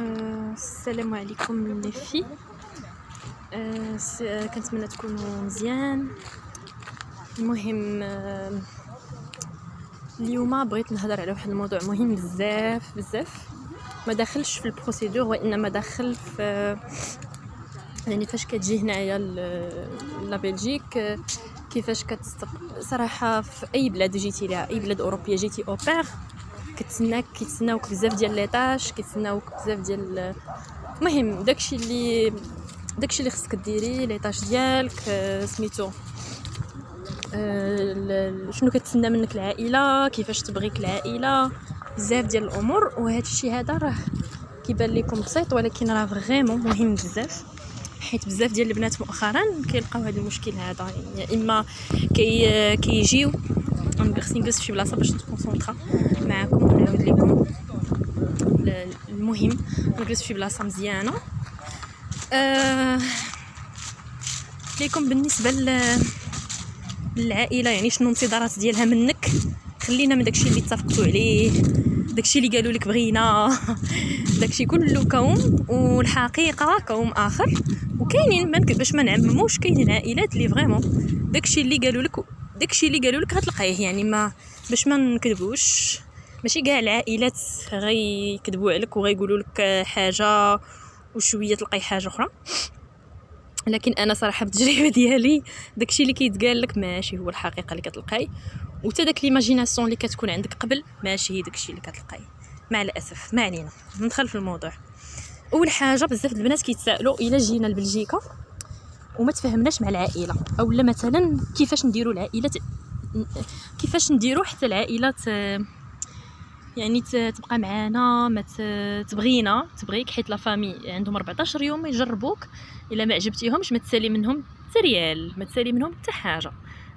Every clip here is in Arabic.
السلام عليكم لي في. كنتمنى تكونوا مزيان. المهم اليوم بغيت نهضر على واحد الموضوع مهم بزاف. ما داخلش في البروسيدور وانما داخل في يعني فاش كتجي هنايا لا بلجيك، كيفاش صراحه في اي بلاد جيتي لها، اي بلاد اوروبيه جيتي اوبير، كيتسناوك بزاف ديال ليطاج، كيتسناوك بزاف ديال المهم داكشي اللي خصك ديري ليطاج ديالك، سميتو شنو كتسنى منك العائله، كيفاش تبغيك العائله، بزاف ديال الامور. وهذا الشيء هذا راه كيبان لكم بسيط ولكن راه فريمون مهم بزاف، حيت بزاف ديال البنات مؤخرا كيلقاو هذا المشكل هذا. يعني اما كيجيو خصني نجلس في شي بلاصه باش نكونسونطرا معكم ونعاود لكم. المهم نجلس في بلاصه مزيانه. ليكم بالنسبه للعائله، يعني شنو الانتظارات ديالها منك. خلينا من داكشي اللي اتفقتوا عليه، داكشي اللي قالوا لك بغينا داكشي كله كوم، والحقيقه كوم اخر. وكاينين باش ما نعمموش، كاينين عائلات اللي فريمون داكشي اللي قالوا لك غتلقايه. يعني ما باش ما نكذبوش، ماشي كاع العائلات غيكذبوا عليك وغيقولوا لك حاجه وشويه تلقاي حاجه اخرى. لكن انا صراحه بالتجربه ديالي داكشي اللي كيتقال لك ماشي هو الحقيقه اللي كتلقاي، وتا داك ليماجيناسيون اللي كتكون عندك قبل ماشي هي داكشي اللي كتلقاي، مع الاسف. ما علينا، ندخل في الموضوع. اول حاجه بزاف البنات كيتسائلوا الا جينا لبلجيكا وما تفاهمناش مع العائله، او لا مثلا كيفاش نديروا العائله، كيفاش نديروا حتى العائله يعني تبقى معانا، ما تبغيك، حيت لا فامي عندهم 14 يوم يجربوك. الا ما عجبتيهمش ما تسالي منهم حتى ريال، ما تسالي منهم حتى حاجه.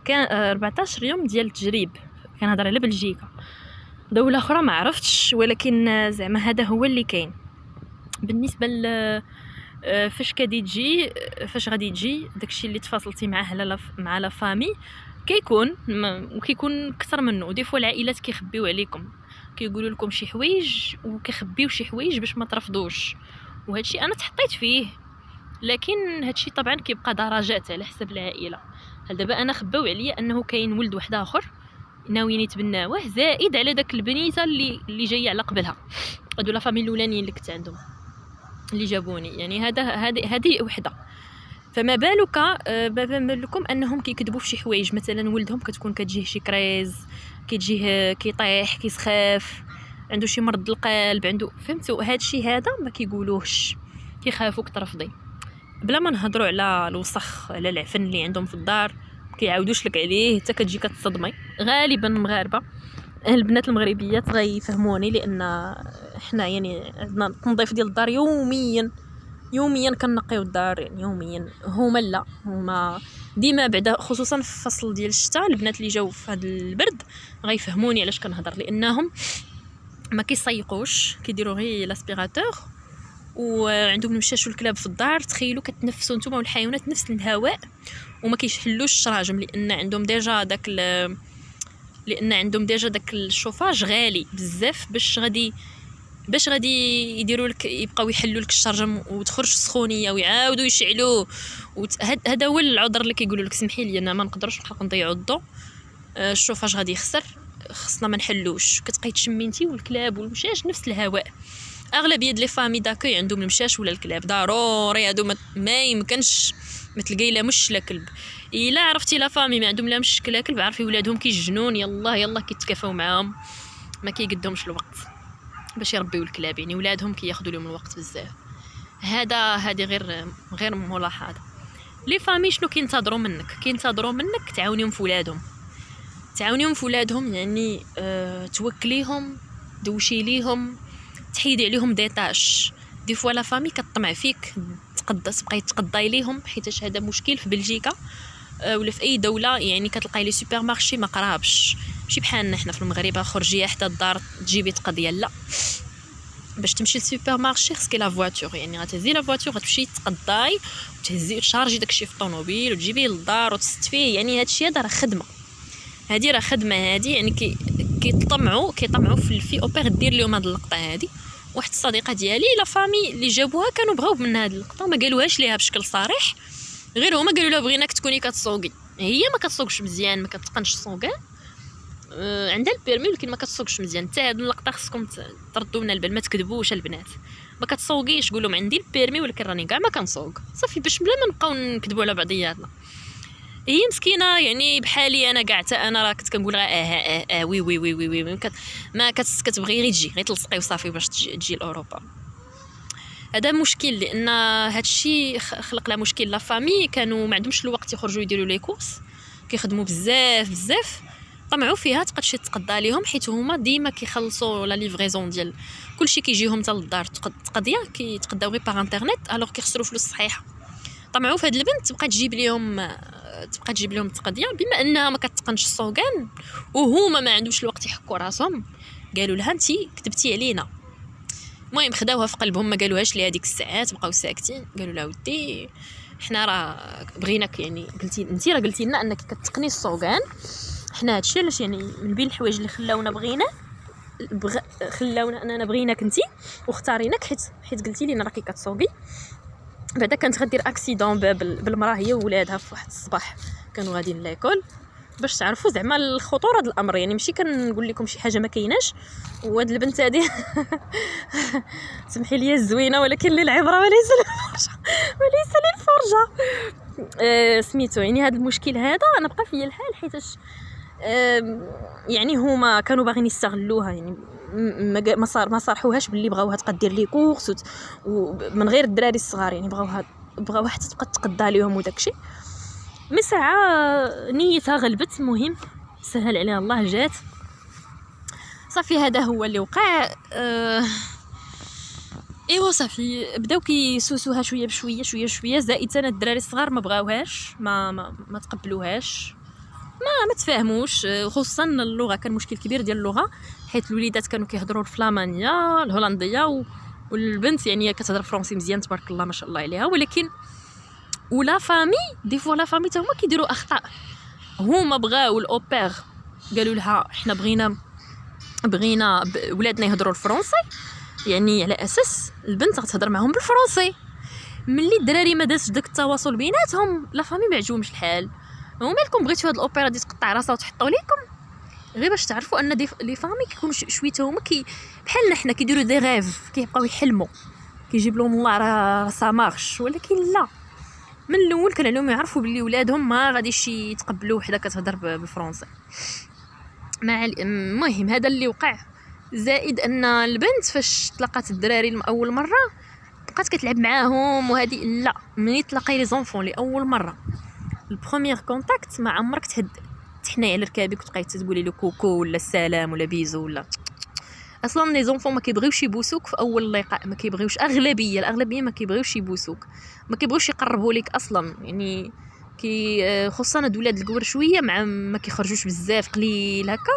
كان 14 يوم ديال التجريب. كنهضر على بلجيكا، دوله اخرى ما عرفتش، ولكن زعما هذا هو اللي كاين بالنسبه فاش غادي تجي داكشي اللي تفاصلتي معاه مع لا فامي كيكون اكثر منه. ودي فوا العائلات كيخبيو عليكم، كيقولوا لكم شي حوايج وكيخبيو شي حوايج باش ما ترفضوش. وهذا الشيء انا تحطيت فيه، لكن هذا الشيء طبعا كيبقى درجات على حسب العائله. هل دابا انا خباو عليا انه كاين ولد واحد اخر ناويين يتبناوه زائد على داك البنيته اللي جايه على قبلها، هادو لا فامي الاولانيين اللي كنت عندهم اللي جابوني. يعني هذه وحده. فما بالكم انهم كيكذبوا في شي حوايج، مثلا ولدهم كتكون كتجيه شي كريز، كيجيه كيطيح، كيسخاف، عنده شي مرض القلب، عنده فهمتوا. هذا الشيء هذا ما كيقولوهش، كيخافوك ترفضي. بلا ما نهضروا على الوسخ، على العفن اللي عندهم في الدار، كيعاودوش لك عليه حتى كتجي كتصدمي. غالبا المغاربه، البنات المغربيات غيفهموني، لان احنا يعني عندنا التنظيف ديال الدار يوميا كنقيو الدار، يعني يوميا. هما ديما بعدا، خصوصا في الفصل ديال الشتاء، البنات اللي جاو في هذا البرد غيفهموني علاش كنهضر، لانهم ما كيصيقوش، كيديروا غير لاسبيراتور، وعندهم المشاش والكلاب في الدار. تخيلوا كتنفسوا نتوما والحيوانات نفس الهواء وما كيشحلوش الشراجم، لان عندهم ديجا داك الشوفاج غالي بزاف، باش غادي يديروا لك، يبقاو يحلوا لك الشرجم وتخرج السخونيه ويعاودوا يشعلوه. هذا هو العذر اللي كيقولوا لك سمحي لي انا ما نقدرش نضيعوا الضوء، الشوفاج غادي يخسر، خصنا ما نحلوش. كتبقاي تشمي انتي والكلاب والمشاش نفس الهواء. اغلبيه لي فامي داكاي عندهم المشاش ولا الكلاب ضروري، هادو ما يمكنش ما تلقاي لا مش لا كلب. الا عرفتي لا فامي ما عندهم لا مش لا كلب، عارفي ولادهم كيجنون، يلا كيتكافاو معاهم، ما كيقدهمش الوقت باش يربيو الكلاب. يعني ولادهم كياخذوا لهم الوقت بزاف. هذه غير ملاحظه. لي فامي شنو كينتظروا منك تعاونيهم في ولادهم، يعني توكليهم، دوشي ليهم، تحيدي عليهم ديتاش. دي فوا لا فامي كطمع فيك تبقاي تقضاي ليهم، حيت هذا مشكل في بلجيكا ولا في اي دوله. يعني كتلقاي لي سوبر مارشي ما قرابش، ماشي بحالنا حنا في المغرب خرجي حتى الدار تجيبي تقضيه. لا، باش تمشي للسوبر مارشي خصك لا فواتور، يعني غتهزي لا فواتور، غتمشي تقضاي وتهزي وتشارجي داكشي في الطوموبيل وتجيبيه للدار وتستفيه. يعني هادشي هذا راه خدمه، هادي يعني كيطمعوا في اوبير دير لهم هاد اللقطه هادي، واحد الصديقه ديالي لا فامي اللي جابوها كانوا بغاو من هاد اللقطه، ما قالوهاش ليها بشكل صريح، غير هما قالوا لها بغيناك تكوني كتسوقي. هي ما كتسوقش مزيان، ما كتقنش السوقان، عندها البيرمي ولكن ما كتسوقش مزيان. حتى هاد اللقطه خصكم تردوا لنا البال، ما تكذبوش البنات، ما كتسوقيش، قول لهم عندي البيرمي ولكن راني كاع ما كنسوق، صافي، باش بلا ما نبقاو نكذبوا على بعضياتنا. هي مسكينه يعني بحالي انا كاع، حتى انا راه كنت كنقول لها وي وي وي وي, وي. ما كتبغي غير تجي، غير تلصقي وصافي باش تجي لاوروبا. هذا مشكل، لان هادشي خلق لها مشكل. لا فامي كانوا ما عندهمش الوقت يخرجوا يديروا لي كورس، كيخدموا بزاف، طمعوا فيها تقدش تقضى ليهم، حيت هما ديما كيخلصوا لا ليفريزون ديال كلشي كيجيهم حتى للدار، تقضيه كيتقداو غير باغ انترنيت، الوغ كيخسروا فلوس صحيحه. طمعوا في هاد البنت تبقى تجيب لهم التقضيه، بما انها ما كتقنش السوقان وهما ما عندوش الوقت يحكوا راسهم، قالوا لها انت كذبتي علينا. المهم خداوها في قلبهم، ما قالوهاش لي هذيك الساعات، بقاو ساكتين. قالوا لها ودي حنا راه بغيناك، يعني قلتي انت راه قلتي لنا انك كتقني السوقان، حنا هادشي علاش يعني من بين الحوايج اللي خلاونا خلاونا اننا بغيناك انت واختاريناك، حيت قلتي لنا راكي كتسوقي. بعدا كانت غدير اكسيدون بالمراه هي وولادها في واحد الصباح، كانوا غاديين ليكول، باش تعرفوا زعما الخطوره ديال الامر. يعني ماشي كنقول لكم شي حاجه ما كايناش. وهاد البنت هذه سمحي لي الزوينه، ولكن للعبره وليس للفرجه. سميتو يعني هذا المشكل هذا انا بقى فيا الحال، حيتاش يعني هما كانوا باغيين يستغلوها، يعني ما صارحوهاش باللي بغاوها تبقى دير لي كورس ومن غير الدراري الصغار، يعني بغاوها حتى تبقى تقضى ليهم وداكشي. من ساعه نيتها غلبت، المهم سهل عليها الله، جات صافي. هذا هو اللي وقع. ايوا صافي بداو كيسوسوها شويه بشويه شويه. زائد انا الدراري الصغار ما بغاوهاش، ما تقبلوهاش، ما تفاهموش، خصوصا اللغه كان مشكل كبير ديال اللغه، حيت الوليدات كانوا كيهضروا الفلامانيه الهولنديه، والبنت يعني كتهضر فرونسي مزيان تبارك الله ما شاء الله عليها. ولكن ولا فامي دي فوا لا فامي تا هما كيديروا اخطاء. هما بغاو الاوبير، قالوا لها حنا بغينا ولادنا يهضروا الفرنسي، يعني على اساس البنت غتهضر معهم بالفرنسي. ملي الدراري ما دازش داك التواصل بيناتهم، لا فامي ما عجبهمش الحال. هما مالكم بغيتوا هاد الاوبيرا دي تقطع راسها وتحطوا ليكم؟ غير باش تعرفوا ان لي فامي كيكونوا شويه هما بحالنا حنا كيديروا دي غيف، كيبقاو يحلموا، كيجيب لهم الله راه سا مارش. ولكن لا، من الاول كان عليهم يعرفوا باللي ولادهم ما غاديش يتقبلوا وحده كتهضر بالفرنسي. المهم هذا اللي وقع. زائد ان البنت فاش تلاقات الدراري اول مره بقات كتلعب معاهم، وهذه لا، ملي تلاقي لي زونفون لاول مره البروميير كونتاكت ما عمرك تحناي على ركابك وتبقاي تقولي له كوكو ولا السلام ولا بيزو ولا. اصلا لي زونفون ما كيبغيوش يبوسوك في اول لقاء، ما كيبغيوش، الاغلبيه ما كيبغيوش يبوسوك، ما كيبغيوش يقربوا لك اصلا. يعني خصوصا هاد ولاد الكبر شويه مع ما كيخرجوش بزاف، قليل هكا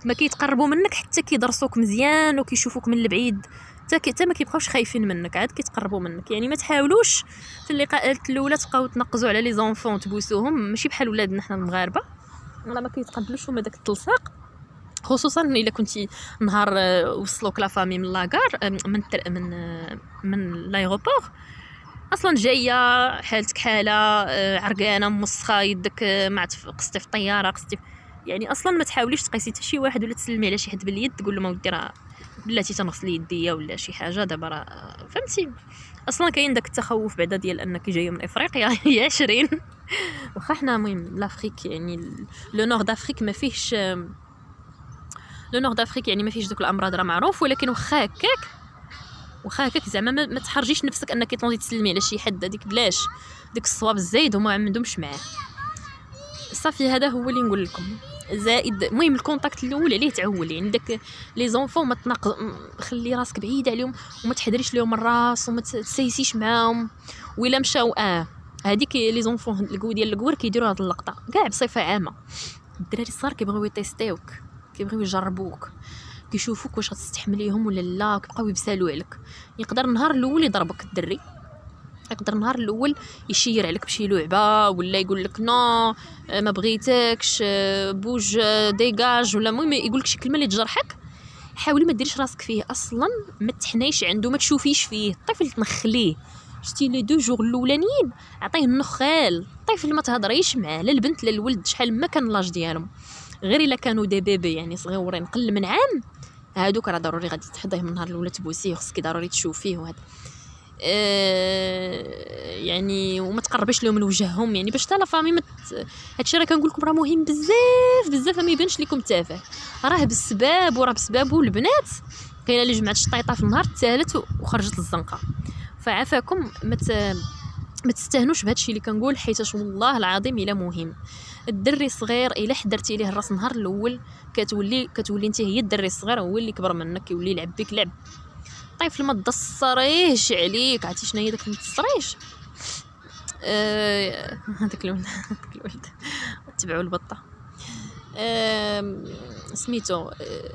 ما كيتقربوا منك، حتى كيدرسوك مزيان وكيشوفوك من البعيد، حتى ما كيبقاوش خايفين منك، عاد كيتقربوا منك. يعني ما تحاولوش في اللقاءات الاولى تبقاو تنقزوا على لي زونفون تبوسوهم، ماشي بحال ولادنا حنا المغاربه، ولا ما كيتقبلوش هما داك التلصاق. خصوصا الا كنتي نهار وصلوك لا فامي من لاكار، من لايغوبور، اصلا جايه حالتك حاله عرقانه موسخه، يدك ما قصتي في الطياره، يعني اصلا ما تحاوليش تقيسي حتى شي واحد ولا تسلمي على شي حد باليد تقول له ما ودي راه بلاتي تنغسل يديا ولا شي حاجه. دابا راه فهمتي، اصلا كاين داك التخوف بعدا ديال انك جايه من افريقيا هي 20 واخا حنا المهم لافريك، يعني لو نور دافريك ما فيهش يعني ما فيهش دوك الامراض راه معروف. ولكن واخا هكاك زعما ما تحرجيش نفسك انك تنوضي تسلمي على شي حد، هذيك بلاش ديك الصواب الزايد وما عندهمش معاه. صافي هذا هو اللي نقول لكم. زائد المهم الكونتاكت الاول عليه تعول، يعني داك لي زونفون ما خلي راسك بعيد عليهم وما تحضريش لهم الراس وما تسيسيش معاهم. وإلا مشاو هذيك لي زونفون ديال الكبر كيديروا هذه اللقطه كاع بصفه عامه. الدراري الصغار كيبغيو يتيستيوك، كيبغيو يجربوك، كيشوفوك واش غتستحمليهم ولا لا، كيبقاو يبسالوا عليك. يقدر النهار الاول يضربك الدري، يقدر النهار الاول يشير عليك بشي لعبه، ولا يقول لك نو ما بغيتكش بوج ديغاج، ولا المهم يقول لك شي كلمه اللي تجرحك. حاولي ما ديريش راسك فيه اصلا، ما تحنيش عنده، ما تشوفيش فيه. الطفل تنخليه، شتي لي 2 جوغ الاولانيين عطيه النخال. الطفل ما تهضريش معاه، لا البنت لا الولد، شحال ما كان لاج ديالهم، غير الا كانوا دي بيبي يعني صغيورين قل من عام، هادوك راه ضروري غادي تحضيه من النهار الاول، تبوسيه، خصك ضروري تشوفيه وهذا يعني، وما تقربيش لهم من وجههم يعني باش لا فامي هادشي راه كنقول لكم راه مهم بزاف بزاف، ما يبانش لكم تافه، راه بالسباب وراه بسبابه البنات كاينه اللي جمعت الشطيطه في النهار الثالث وخرجت الزنقه. فعافاكم ما تستهنوش بهادشي اللي كنقول، حيت والله العظيم الا مهم. الدري الصغير الا حضرتي ليه الراس النهار الاول كتولي انت هي الدري الصغير، هو اللي كبر منك، كيولي يلعب بك لعب. الطفل ما تدصريش عليك، عرفتي شنو هي داك ما تدصريش؟ هذاك الولد تبعوا البطه سميتو،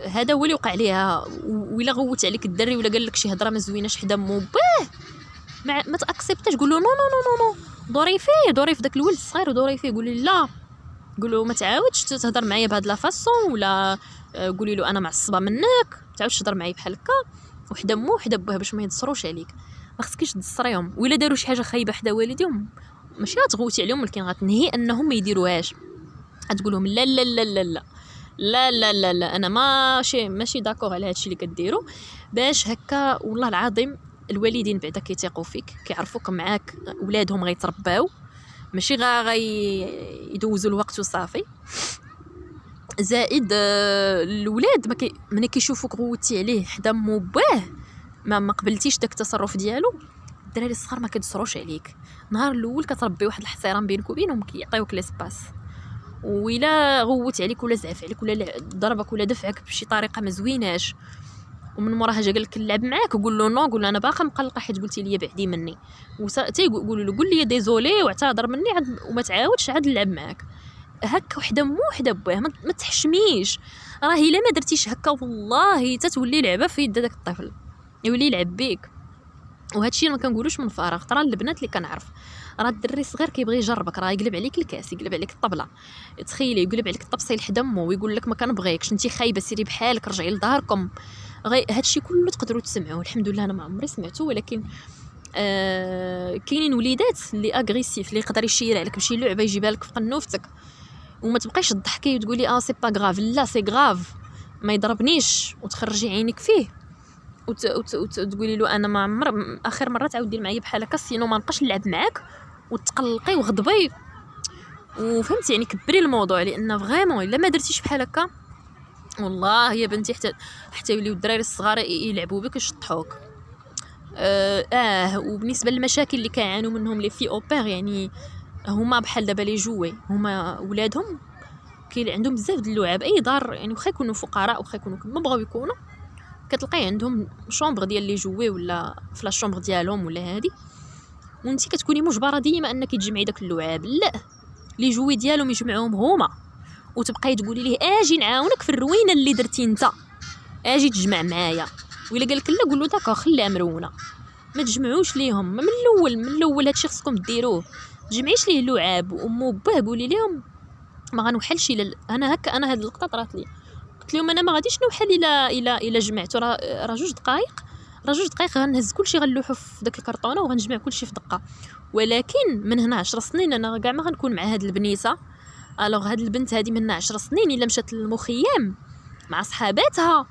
هذا هو اللي وقع ليها. ولا غوت عليك الدري ولا قال لك شي هضره ما زويناش حدا مو باه ما تاكسبتش، قول له نو نو نو نو، دوري في داك الولد الصغير ودوري فيه، قولي لا، قول له ما تعاودش تهضر معايا بهاد لا فاصون، ولا قولي له انا معصبه منك، ما تعاودش تهضر معايا بحال هكا، وحده مو وحده بوها باش ما يدصروش عليك. ما خصكيش تدصريهم، ولا داروا شي حاجه خايبه حدا والديهم ماشي غتغوتي عليهم، ولكن غتنهي انهم ما يديروهاش، غتقول لهم لا لا لا لا لا لا لا لا لا انا ماشي داكور على هادشي اللي كديروا، باش هكا والله العظيم الوالدين بعدا كيثيقوا فيك، كيعرفوك معاك ولادهم غيترباو، ماشي يدوزوا الوقت وصافي. زائد الولاد ملي كيشوفوك غوتي عليه حدا مو باه، ما قبلتيش داك التصرف ديالو، الدراري الصغار ما كيدصروش عليك. نهار الاول كتربي واحد الاحترام بينك وبينهم، كيعطيوك ليسباس، وإلا غوت عليك ولا زعف عليك ولا ضربك ولا دفعك بشي طريقه ما زويناش، ومن موراها جا قالك نلعب معاك، قول له نو، قول له انا باقا مقلقه حيت قلتي لي بعدي مني، تيقولوا له قول لي ديزولي واعتذر مني وما تعاودش عاد نلعب معاك. هكا وحده مو وحده باه، ما تحشميش، راه الا ما درتيش هكا والله تتولي لعبه في يد داك الطفل، يولي يلعب بيك. وهادشي ما كنقولوش من فراغ، ترى البنات اللي كنعرف، راه الدري الصغير كيبغي يجربك، راه يقلب عليك الكاس، يقلب عليك الطبله، تخيلي يقلب عليك الطبسيل حدا مو، ويقول لك ما كنبغيكش، انت خايبه سيري بحالك، رجعي لداركم. هادشي كله تقدروا تسمعوه، الحمد لله انا ما عمري سمعته، ولكن كاينين وليدات اللي اغريسيف، اللي يقدر يشير عليك بشي لعبه يجيبها لك في قنوفتك، وما تبقايش تضحكي وتقولي سي با غراف، لا سي غراف، ما يضربنيش، وتخرجي عينك فيه وتقولي له انا ما عمر اخر مره تعاود دير معايا بحال هكا، سينو ما نبقاش نلعب معاك، وتقلقي وغضبي، وفهمتي يعني كبري الموضوع، لان فريمون الا ما درتيش بحال هكا والله يا بنتي حتى يوليو الدراري الصغار يلعبوا بك ويشطحوك. وبالنسبه للمشاكل اللي كيعانوا منهم لي في اوبير، يعني هما بحال دابا لي جوي، هما ولادهم عندهم بزاف د اللعاب، اي دار يعني واخا يكونوا فقراء واخا يكونوا كما بغاو يكونوا، كتلقاي عندهم شومبر ديال لي جوي ولا في لا شومبر ديالهم ولا هادي، وانت كتكوني مجبره ديما انك تجمعي داك اللعاب، لا لي جوي ديالهم يجمعوهم هما، وتبقاي تقولي ليه اجي نعاونك في الروينه اللي درتي انت، اجي تجمع معايا، ولا قالك لا قول له داكا خليها مرونه، ما تجمعوش ليهم من الاول هادشي خصكم ديروه، تجمعيش ليه اللعاب، وامو باه قولي لهم ما غنوحلش انا هكا، انا هاد اللقطه طرات لي، قلت لهم انا ما غاديش نوحل الى جمعت، راه 2 دقائق غنهز كلشي، غنلوحو في داك الكرطونه وغنجمع كلشي في دقه، ولكن من هنا 10 سنين انا كاع ما غنكون مع هاد البنيته. الوغ هاد البنت هادي من 10 سنين الا مشات للمخيم مع صحاباتها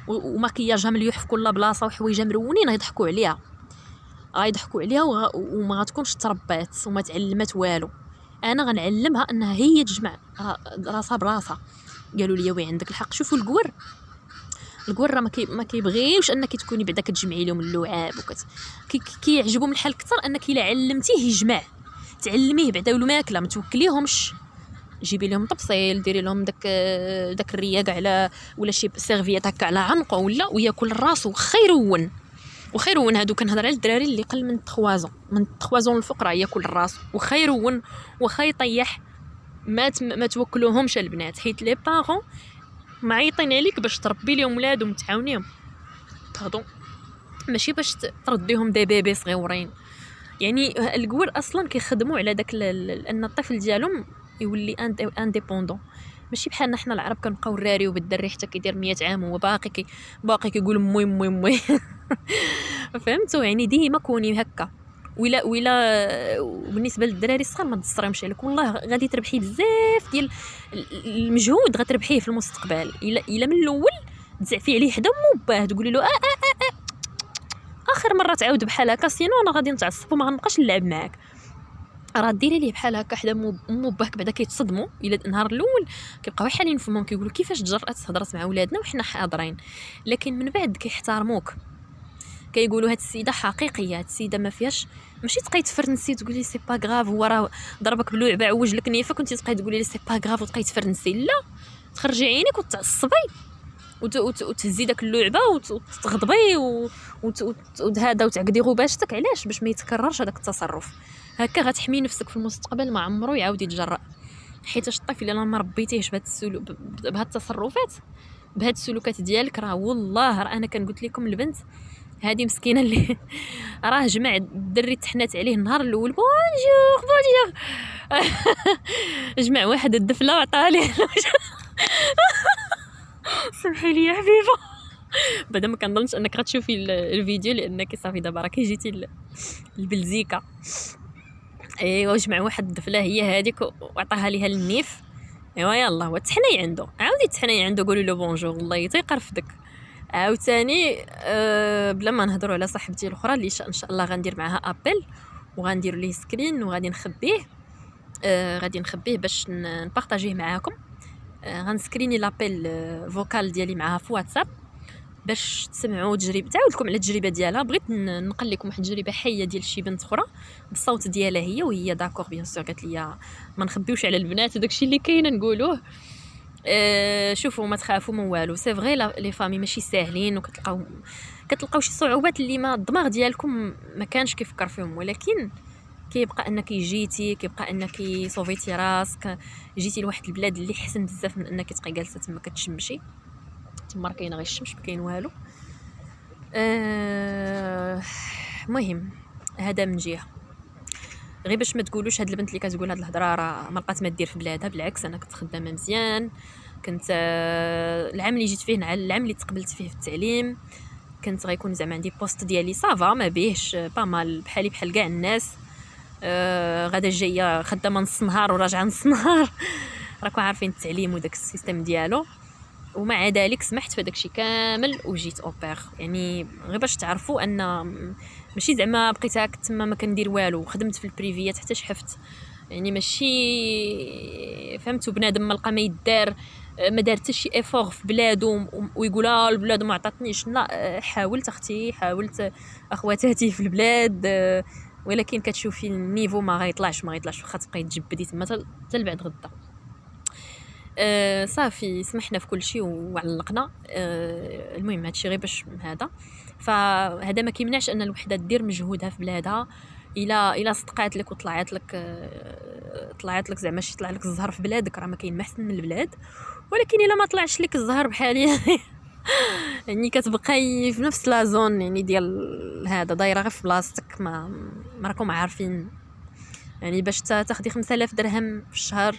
وماكياجها مليوح في كل بلاصه وحوايجها مرونين، غيضحكوا عليها وما غتكونش تربات وما تعلمت والو. انا غنعلمها انها هي تجمع راسها براسها. قالوا لي وي عندك الحق. شوفوا القور راه ما كيبغيوش انك تكوني بعدا كتجمعي لهم اللعاب كيعجبهم الحال اكثر انك الا علمتيه يجمع، تعلميه بعدا والماكله ما توكليهمش، جيبي لهم طبسيل، ديري لهم داك الرياق على ولا شي سيرفيات هكا على عنقه وياكل راسو وخيرون. هادو كنهضر على الدراري اللي قل من 3 الفقراء ياكل الراس وخيرون وخا يطيح. ما توكلوهمش البنات، حيت لي بارون معيطين عليك باش تربي لهم ولادهم وتعاونيهم، ماشي باش ترديهم دي بيبي صغيورين. يعني الكور اصلا كيخدموا على داك ان الطفل ديالهم يولي انديبوندون، ماشي بحالنا حنا العرب كنبقاو الراري بالدري حتى كيدير 100 عام هو باقي كيقول موي موي موي. فهمتوا؟ يعني ديما كوني هكا. ولا بالنسبه للدراري الصغار ما تضصريهمش عليك، والله غادي تربحي بزاف ديال المجهود غتربحيه في المستقبل. الا من الاول تزعفي عليه حدا مو تقولي له اخر مره تعاود بحال هكا سينو انا غادي نتعصب وما غنبقاش نلعب معاك. راه ديري ليه بحال هكا حدا مو باك بعدا كيتصدموا. الا النهار الاول كيبقاو حالين فمهم كيقولوا كيفاش تجرأت هضرت مع ولادنا وحنا حاضرين، لكن من بعد كيحترموك، كيقولوا هاد السيده حقيقيه، هاد السيده ما فيهاش. ماشي تبقاي تفرنسي تقولي سي با غراف هو راه ضربك بلوعبه عوج لك نيفه كنتي تبقاي تقولي لي سي با غراف وتبقاي تفرنسي. لا، تخرجي عينيك وتعصبي وتهزي داك اللعبه وتغضبي وهذا وتعقدي غباشتك. علاش؟ باش ما يتكررش هذاك التصرف. هكا غتحمي نفسك في المستقبل، ما عمرو يعاود يتجرأ. حيت الطفل الا ما ربيتيهش بهاد التصرفات بهاد السلوكات ديالك، راه والله انا كنقول لكم البنت هذه مسكينه اللي راه جمع الدري تحنات عليه النهار الاول بونجور جمع واحد الدفله وعطاها ليه. سمحي لي يا حبيبه، بعدا ما كنظنش انك غتشوفي الفيديو لانك صافي دابا راكي جيتي لبلزيكا. ايوا جمع واحد الدفله هي هذيك وعطاها ليها للنيف. ايوا يلاه هو تحني عنده، عاودي تحني عنده قولي له بونجور الله يطيق رفدك. عاوتاني بلا ما نهضروا على صاحبتي الاخرى اللي ان شاء الله غندير معها ابل وغندير ليه سكرين وغادي نخبيه باش نبارطاجيه معاكم. غنسكريني لابيل فوكال ديالي معها في واتساب باش تسمعوا تجربه، تعاود لكم على التجربه ديالها. بغيت نقل لكم واحد التجربه حيه ديال شي بنت اخرى بالصوت ديالها هي، وهي داكور بيان سور قالت لي ما نخبيوش على البنات وداكشي اللي كاين نقولوه. شوفوا ما تخافوا من والو. سي فري لي فامي ماشي ساهلين وكتلقاو شي صعوبات اللي ما الدماغ ديالكم ما كانش كيفكر فيهم، ولكن كيبقى انك جيتي، كيبقى انك صوفيتي راسك، جيتي لواحد البلاد اللي حسن بزاف من انك تبقى جالسه تما كتشمشي. تما كاين غير الشمس ما كاين والو. مهم هذا من جهه. غير باش ما تقولوش هاد البنت اللي كتقول هاد الهضره راه ما بقات ما دير في بلادها، بالعكس انا كنت خدامه مزيان. كنت العام اللي جيت فيه العام اللي تقبلت فيه في التعليم كنت غيكون زعما عندي بوست ديالي صافا ما بيهش با مال بحالي بحال كاع الناس. غدا جايه خدامه نص نهار وراجعه نص نهار. راكم عارفين التعليم وداك السيستم ديالو. ومع ذلك سمحت في داكشي كامل وجيت اوبير. يعني غير باش تعرفوا ان ماشي زعما بقيت هاك تما ما كندير والو، خدمت في البريفيات حتى شحفت. يعني ماشي فهمتوا بنادم ما لقى ما يدار ما دار حتى شي ايفور في بلادو ويقول البلاد ما عطاتنيش. لا، حاولت اختي، حاولت اخواتاتي في البلاد، ولكن كتشوفي النيفو ما غيطلعش واخا تبقاي تجبدي تما حتى لبعد غدا. صافي سمحنا في كل شيء وعلقنا. المهم هادشي غير باش هذا. فهذا ما كيمنعش ان الوحده دير مجهودها في بلادها. الا صدقات لك وطلعت لك زعما شي طلع لك الزهر في بلادك راه ما كاين ما احسن من البلاد. ولكن الا ما طلعش لك الزهر بحالي يعني كتبقاي في نفس لا زون يعني ديال هذا دايره غير في بلاصتك. ما راكم عارفين يعني باش تاخدي 5000 درهم في الشهر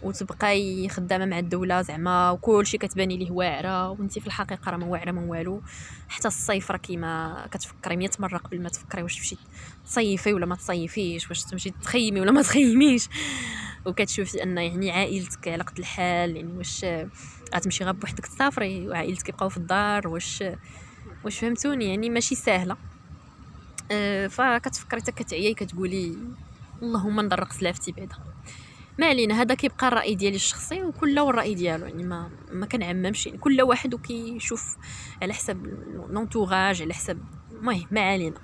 وتبقاي خدامه مع الدوله زعما وكل شيء كتباني ليه واعره وانت في الحقيقه راه ما واعره من والو. حتى الصيف راه كيما كتفكري 100 مره قبل ما تفكري واش تمشي تصيفي ولا ما تصيفيش، واش تمشي تخيمي ولا ما تخيميش. وكتشوفي ان يعني عائلتك على قد الحال، يعني واش غتمشي غير بوحدك تسافري وعائلتك يبقاو في الدار، واش فهمتوني؟ يعني ماشي سهله. فكتفكري حتى كتعيي كتقولي اللهم نضرق سلافتي بعدا. ما علينا، هذا كيبقى الراي ديالي الشخصي وكل والراي ديالو. يعني ما كنعممش، يعني كل واحد وكيشوف على حسب لونطوراج على حسب. المهم ما علينا.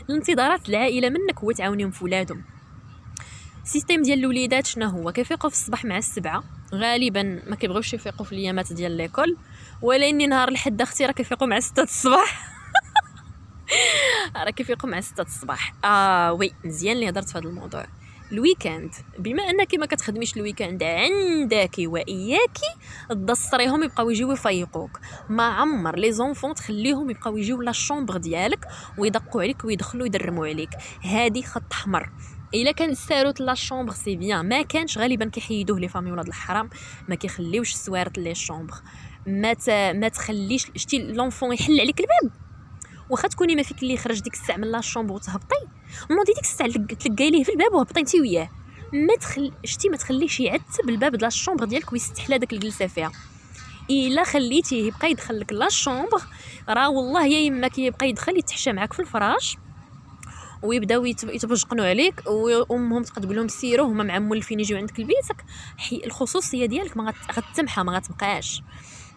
الانتظارات العائله منك هو تعاونيهم في ولادهم. السيستيم ديال الوليدات شنو هو؟ كيفيقوا في الصباح مع 7 غالبا، ما كيبغيوش يفيقوا في الايامات ديال ليكول، ولاني نهار الحد اختي راه كيفيقوا مع 6 الصباح. راه كيفيقوا مع 6 الصباح. وي مزيان اللي هضرت في هذا الموضوع. الويكاند بما انك ما كتخدميش الويكاند عندك واياكي تضصريهم يبقاو يجيو يفيقوك. ما عمر لي زونفون تخليهم يبقاو يجيو لا الشومبر ديالك ويدقوا عليك ويدخلوا يدرموا عليك. هذه خط احمر. الا كان الساروت لا شومبر سي بيان، ما كانش غالبا كيحيدوه لي فامي ولاد الحرام، ما كيخليوش السوارت لي شومبر. ما تخليش شتي لونفون يحل عليك الباب، واخا تكوني ما فيك اللي خرج ديك الساعه من لا شومبر وتهبطي، نوضي ديك الساعه تلقاي ليه في الباب وهبطي انت وياه. ما تخليش يعتب الباب ديال الشومبر ديالك ويستحلى داك الجلسه فيها. الا خليتيه يبقى يدخل لك لا شومبر، راه والله يا اما كيبقى يدخل يتحشى معاك في الفراش ويبداو يتبجقنوا عليك، وامهم تقول لهم سيروا هما مع مولفين يجيو عندك لبيتك. الخصوصيه ديالك ما غتمحى، ما غتبقاش.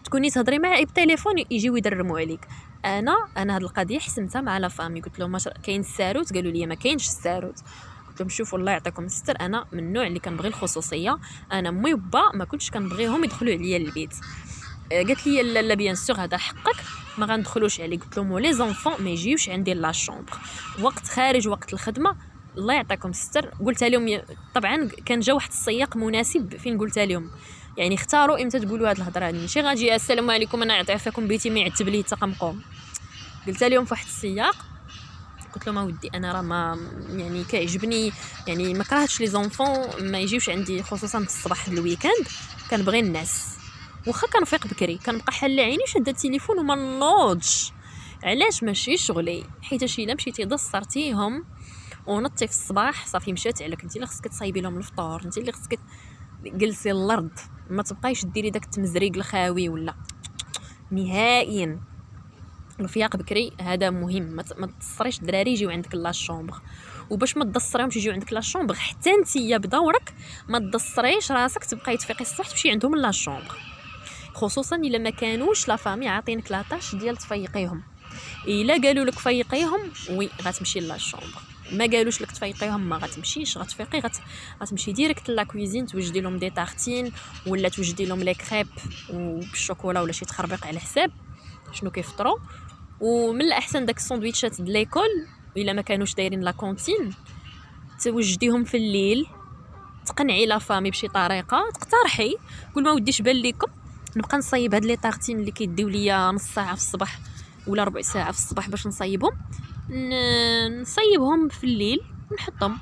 تكوني تهضري مع بالتليفون يجيو يدرموا عليك. انا هاد القضيه حسمتها مع لا فامي، قلت لهم كاين الساروت، قالوا لي ما كاينش الساروت. قلت لهم شوفوا الله يعطيكم الستر، انا من النوع اللي كنبغي الخصوصيه، انا امي وبا ما كنتش كنبغيهم يدخلوا عليا للبيت. قالت لي لا بيان سور هذا حقك، ما غندخلوش عليك. قلت لهم ولي زونفون ما يجيوش عندي لا شومبر وقت خارج وقت الخدمه، الله يعطيكم الستر. قلتها لهم طبعا كان جا واحد السياق مناسب فين قلتها لهم، يعني اختاروا امتى تقولوا هذه الهضره هذه، ماشي غاجي السلام عليكم انا عافاكم بيتي ما يعتب لي تقمقوم. قلتها لهم في واحد السياق، قلت لهم اودي انا راه ما يعني كيعجبني، يعني ما كرهتش لي زونفون ما يجيوش عندي خصوصا في الصباح الويكاند، كنبغي الناس. واخا كنفيق بكري كنبقى حله عيني شاده التليفون وما نوضش. علاش؟ ماشي شغلي، حيت الا مشيتي دصرتيهم ونطي في الصباح صافي مشات عليك. انت اللي خصك تصايبي لهم الفطور، انت اللي خصك جلسي الارض، ما تبقايش ديري داك التمزريق الخاوي ولا نهائيا. الفياق بكري هذا مهم، ما تصريش الدراري يجيو عندك لا شومبر، وباش ما تدصريهمش يجيو عندك لا شومبر حتى نتيا بدورك ما تدصريش راسك تبقاي تفيقي الصباح تمشي عندهم لا شومبر، خصوصا الا ما كانوش لا فامي عاطينك لاطاش ديال تفيقيهم. الا قالوا لك فيقيهم وي غتمشي لا شومبر، ما قالوش لك تفيقيهم ما غتمشيش، غتفيقي غتمشي ديريكت لا كويزين توجدي لهم دي طارتين ولا توجدي لهم لي كريب وبالشوكولا ولا شي تخربيق على حساب شنو كيفطروا. ومن الاحسن داك الساندويتشات د ليكول الا ما كانوش دايرين لا كونتين توجديهم في الليل، تقنعي لا فامي بشي طريقه، تقترحي قول ما وديش بان لكم نبقى نصايب هاد لي طارتين اللي كيديو ليا نص ساعه في الصباح ولا ربع ساعه في الصباح باش نصايبهم، نصايبهم في الليل ونحطهم.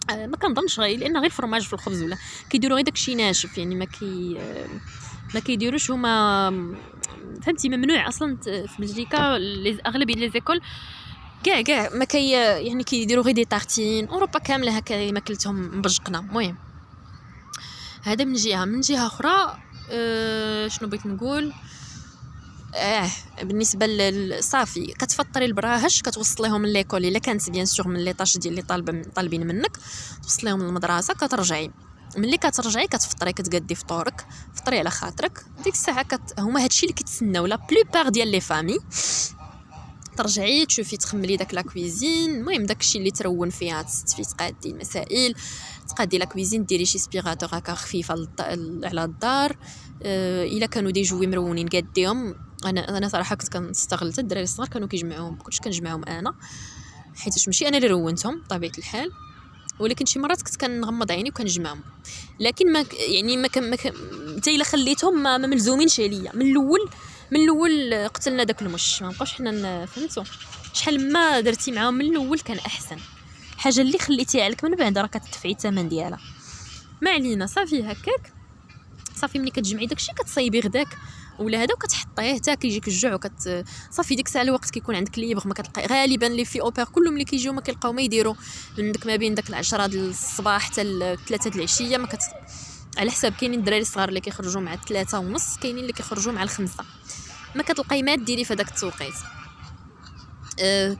ما كنظنش لان غير فرماج في الخبز ولا كيديروا غير داكشي ناشف، يعني ما كيديروش هما فهمتي. ممنوع اصلا في بلجيكا اغلبيه لي زيكول كاع ما يعني كيديروا غير دي طارتين. اوروبا كامله هكا ماكلتهم مبجقنا. المهم هذا من جهه اخرى. شنو بغيت نقول؟ بالنسبه للصافي كتفطري البراهش كتوصليهم ليكول الا كانت بيان سور من لي طاش ديال اللي طالبين منك، توصليهم للمدرسه كترجعي. ملي كترجعي كتفطري كتقادي فطورك، فطري على خاطرك ديك الساعه هما هادشي اللي كيتسناو لا بلوبار ديال لي فامي. ترجعي تشوفي تخملي داك لا كويزين، المهم داكشي اللي ترون فيها فيه تقادي المسائل، تقادي لا كويزين، ديري شي سبيغاتور هكا خفيفه على الدار. الا كانوا دي جوي مرونين قاديهم. انا صراحه كنت كنستغل حتى الدراري الصغار كانوا كيجمعوهم، كنتش كنجمعهم انا حيت ماشي انا اللي رونتهم بطبيعه الحال، ولكن شي مرات كنت كنغمض عيني وكنجمعهم. لكن ما يعني ما حتى الا خليتهم ما ملزومينش عليا من الاول قتلنا داك المش، ما بقاوش حنا فهمتوا شحال ما درتي معاهم من الاول كان احسن. حاجه اللي خليتيها عليك من بعد راه كتدفعي الثمن ديالها. ما علينا صافي هكاك. صافي ملي كتجمعي داكشي كتصايبي غداك ولا هذا وكتحطيه حتى كيجيك الجوع صافي ديك الساعه الوقت كيكون عندك ليبر. ما كتلقاي غالبا لي في اوبر كلهم اللي كيجيو ما كيلقاو ما يديروا عندك ما بين داك 10 ديال الصباح حتى 3 د العشيه. على حساب كاينين الدراري الصغار اللي كيخرجوا مع 3:30، كاينين اللي كيخرجوا مع 5. ما كتلقاي ما ديري في داك التوقيت.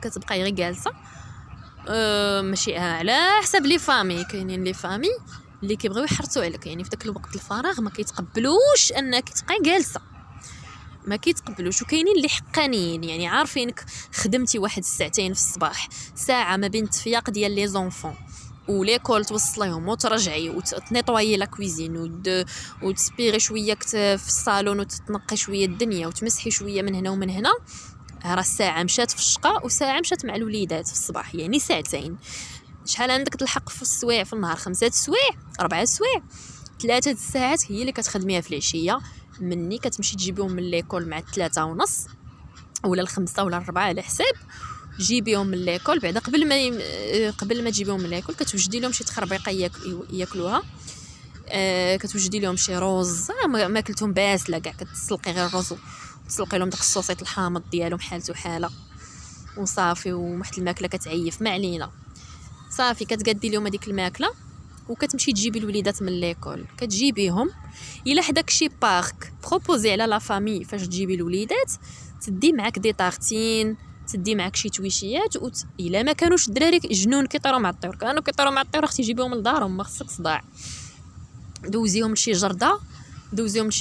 كتبقاي غير جالسه. ماشي على حساب لي فامي، كاينين لي فامي اللي كيبغيو يحرصوا عليك، يعني في داك الوقت الفراغ ما كيتقبلوش انك تبقاي جالسه، ما كيتقبلوش. وكاينين اللي حقانيين يعني عارفينك خدمتي واحد الساعتين في الصباح، ساعه ما بين التفياق ديال لي زونفون وليكول توصليهم وترجعي وتنيطوايي لا كويزين وتسبيغي شويه في الصالون وتتنقي شويه الدنيا وتمسحي شويه من هنا ومن هنا. راه الساعه مشات في الشقه وساعه مشات مع الوليدات في الصباح، يعني ساعتين. شحال عندك تلحق في السوايع في النهار؟ 5 سوايع، 4 سوايع، 3 الساعات هي اللي كتخدميها في العشيه. مني كتمشي تجيبهم من ليكول مع 3:30 ولا 5 ولا 4 على حساب، جيبيهم من ليكول بعدا قبل ما تجيبيهم من ليكول كتوجدي لهم شي تخربيقه ياكلوها. كتوجدي لهم شي روز ما اكلتهم باسله كاع، كتسلقي غير الرز وتسلقي لهم داك الصوصيط الحامض ديالهم حالته حاله وصافي، وواحد الماكله كتعيف ما علينا. صافي كتقادي لهم هذيك الماكله وكتمشي تجيبي الوليدات من ليكول، كتجيبيهم الا حداك شي بارك بروبوزي على لا فامي فاش تجيبي الوليدات، تدي معاك دي طارتين، تدي معاك شي تويشيات الا ما كانوش الدراري جنون كيطيروا مع الطيور، كانوا كيطيروا مع الطيور اختي جيبيهم لدارهم ما خصك صداع. دوزيهم لشي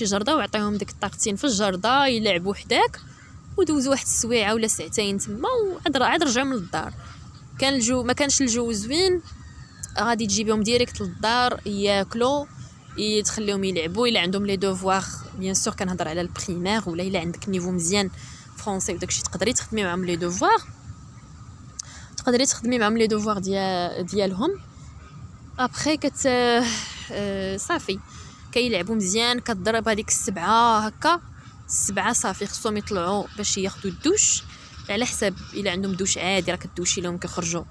جرده وعطيهم ديك الطارتين في الجرده يلعبوا حداك، ودوزوا واحد السويعه ولا ساعتين تما وعاد رجعوا من الدار. كان الجو ما كانش الجو زوين غادي تجيبيهم ديريكت للدار ياكلوا، تخليهم يلعبوا. الا عندهم لي دوفوار بيان سور كنهضر على البريمير، ولا الا عندك نيفو مزيان فرونسي وداكشي تقدري تخدمي معاهم لي دوفوار ديالهم. ابخي صافي كيلعبوا مزيان، كتضرب هذيك السبعه هكا، السبعه صافي خصهم يطلعوا باش ياخذوا الدوش على حساب الا عندهم دوش عادي راه كدوشي لهم كيخرجوا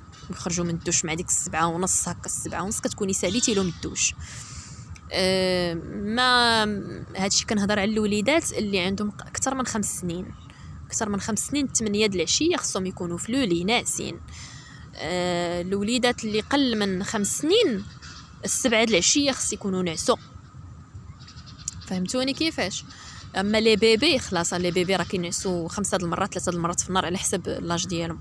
من الدوش مع ديك 7:30 هكا. 7:30 كتكوني ساليتي لهم الدوش. ما هادشي كنهضر على الوليدات اللي عندهم اكثر من 5 سنين. 8 د العشيه خصهم يكونوا في لولي ناعسين. الوليدات اللي قل من 5 سنين 7 د العشيه خص يكونوا نعسوا. فهمتوني كيفاش؟ اما لي بيبي خلاص، لي بيبي راه كينعسوا 5 د المرات 3 د المرات في النهار على حسب لاج ديالهم.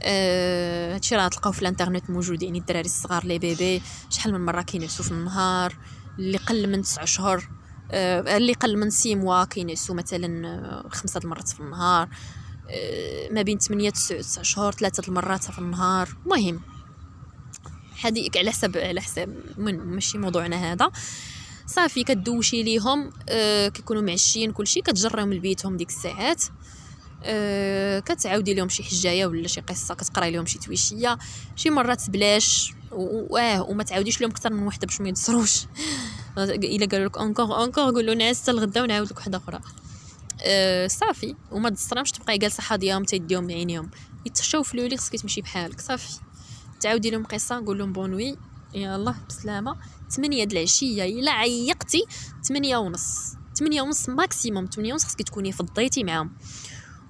هادشي راه تلقاو في الانترنت موجود، يعني الدراري الصغار لي بيبي شحال من مره كينعسوا في النهار. اللي قل من 9 شهور اللي قل من 6 موا كينعسوا مثلا 5 د المرات في النهار. ما بين 8 9 شهور 3 د المرات في النهار. المهم هذه على حسب ماشي موضوعنا هذا. صافي كدوشي ليهم كيكونوا معشين كلشي، كتجريهم لبيتهم ديك الساعات. كتعاودي لهم شي حجايه ولا شي قصه، كتقراي لهم شي تويشيه شي مرات بلاش وما تعاوديش لهم اكثر من وحده باش ما يتصروش. الا قالوا لك انكور قولوا ناس حتى الغدا ونعاود لك وحده اخرى. صافي وما تصرامش تبقاي جالسه حاضيهم تيديهم بعينيهم يتشاو في لولي. خصك تمشي بحالك صافي، تعاودي لهم قصه نقول لهم بونوي يلاه بسلامه. 8 د العشيه الا عيقتي 8:30 ماكسيموم 8:30 خصك تكوني فضيتي معاهم.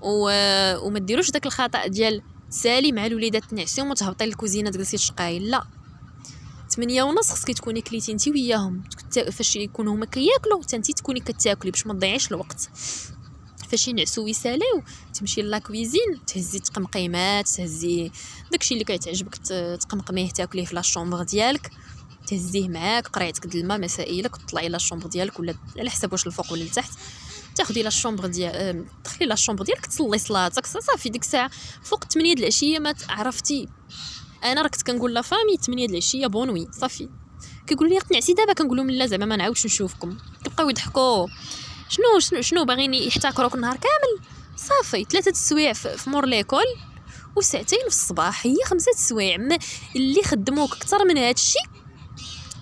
وما ديروش داك الخطا ديال سالي مع الوليدات تنعسيهم وتهبطي للكوزينه تجلسي تشقاي. لا، 8:30 خصك تكوني كليتي انت وياهم. فاش يكونوا هما كياكلوا حتى انت تكوني كتاكلي باش ما تضيعيش الوقت. فاش ينعسوا ويساليو تمشي لا كويزين، تهزي تقمقيمات، تهزي داكشي اللي كيتعجبك تقمقميه تاكليه في لا شومبر ديالك، تهزيه معاك قريعتك د الماء مسائلك وتطلعي لا شومبر ديالك ولا على حسب واش الفوق ولا لتحت. تاخدي لا شومبر تدخلي لا شومبر ديالك تصلي صلاتك صافي. ديك الساعه فوق 8 د العشيه ما عرفتي. انا راه كنت كنقول لا فامي 8 د العشيه بونوي صافي. كيقولوا لي تنعسي دابا، كنقول لهم لا زعما ما نعاودش نشوفكم. كيبقاو يضحكوا شنو باغيين يحتكروك النهار كامل. صافي 3 السوايع في مور ليكول وساعتين في الصباح، هي 5 السوايع. اللي خدموك اكثر من هذا الشيء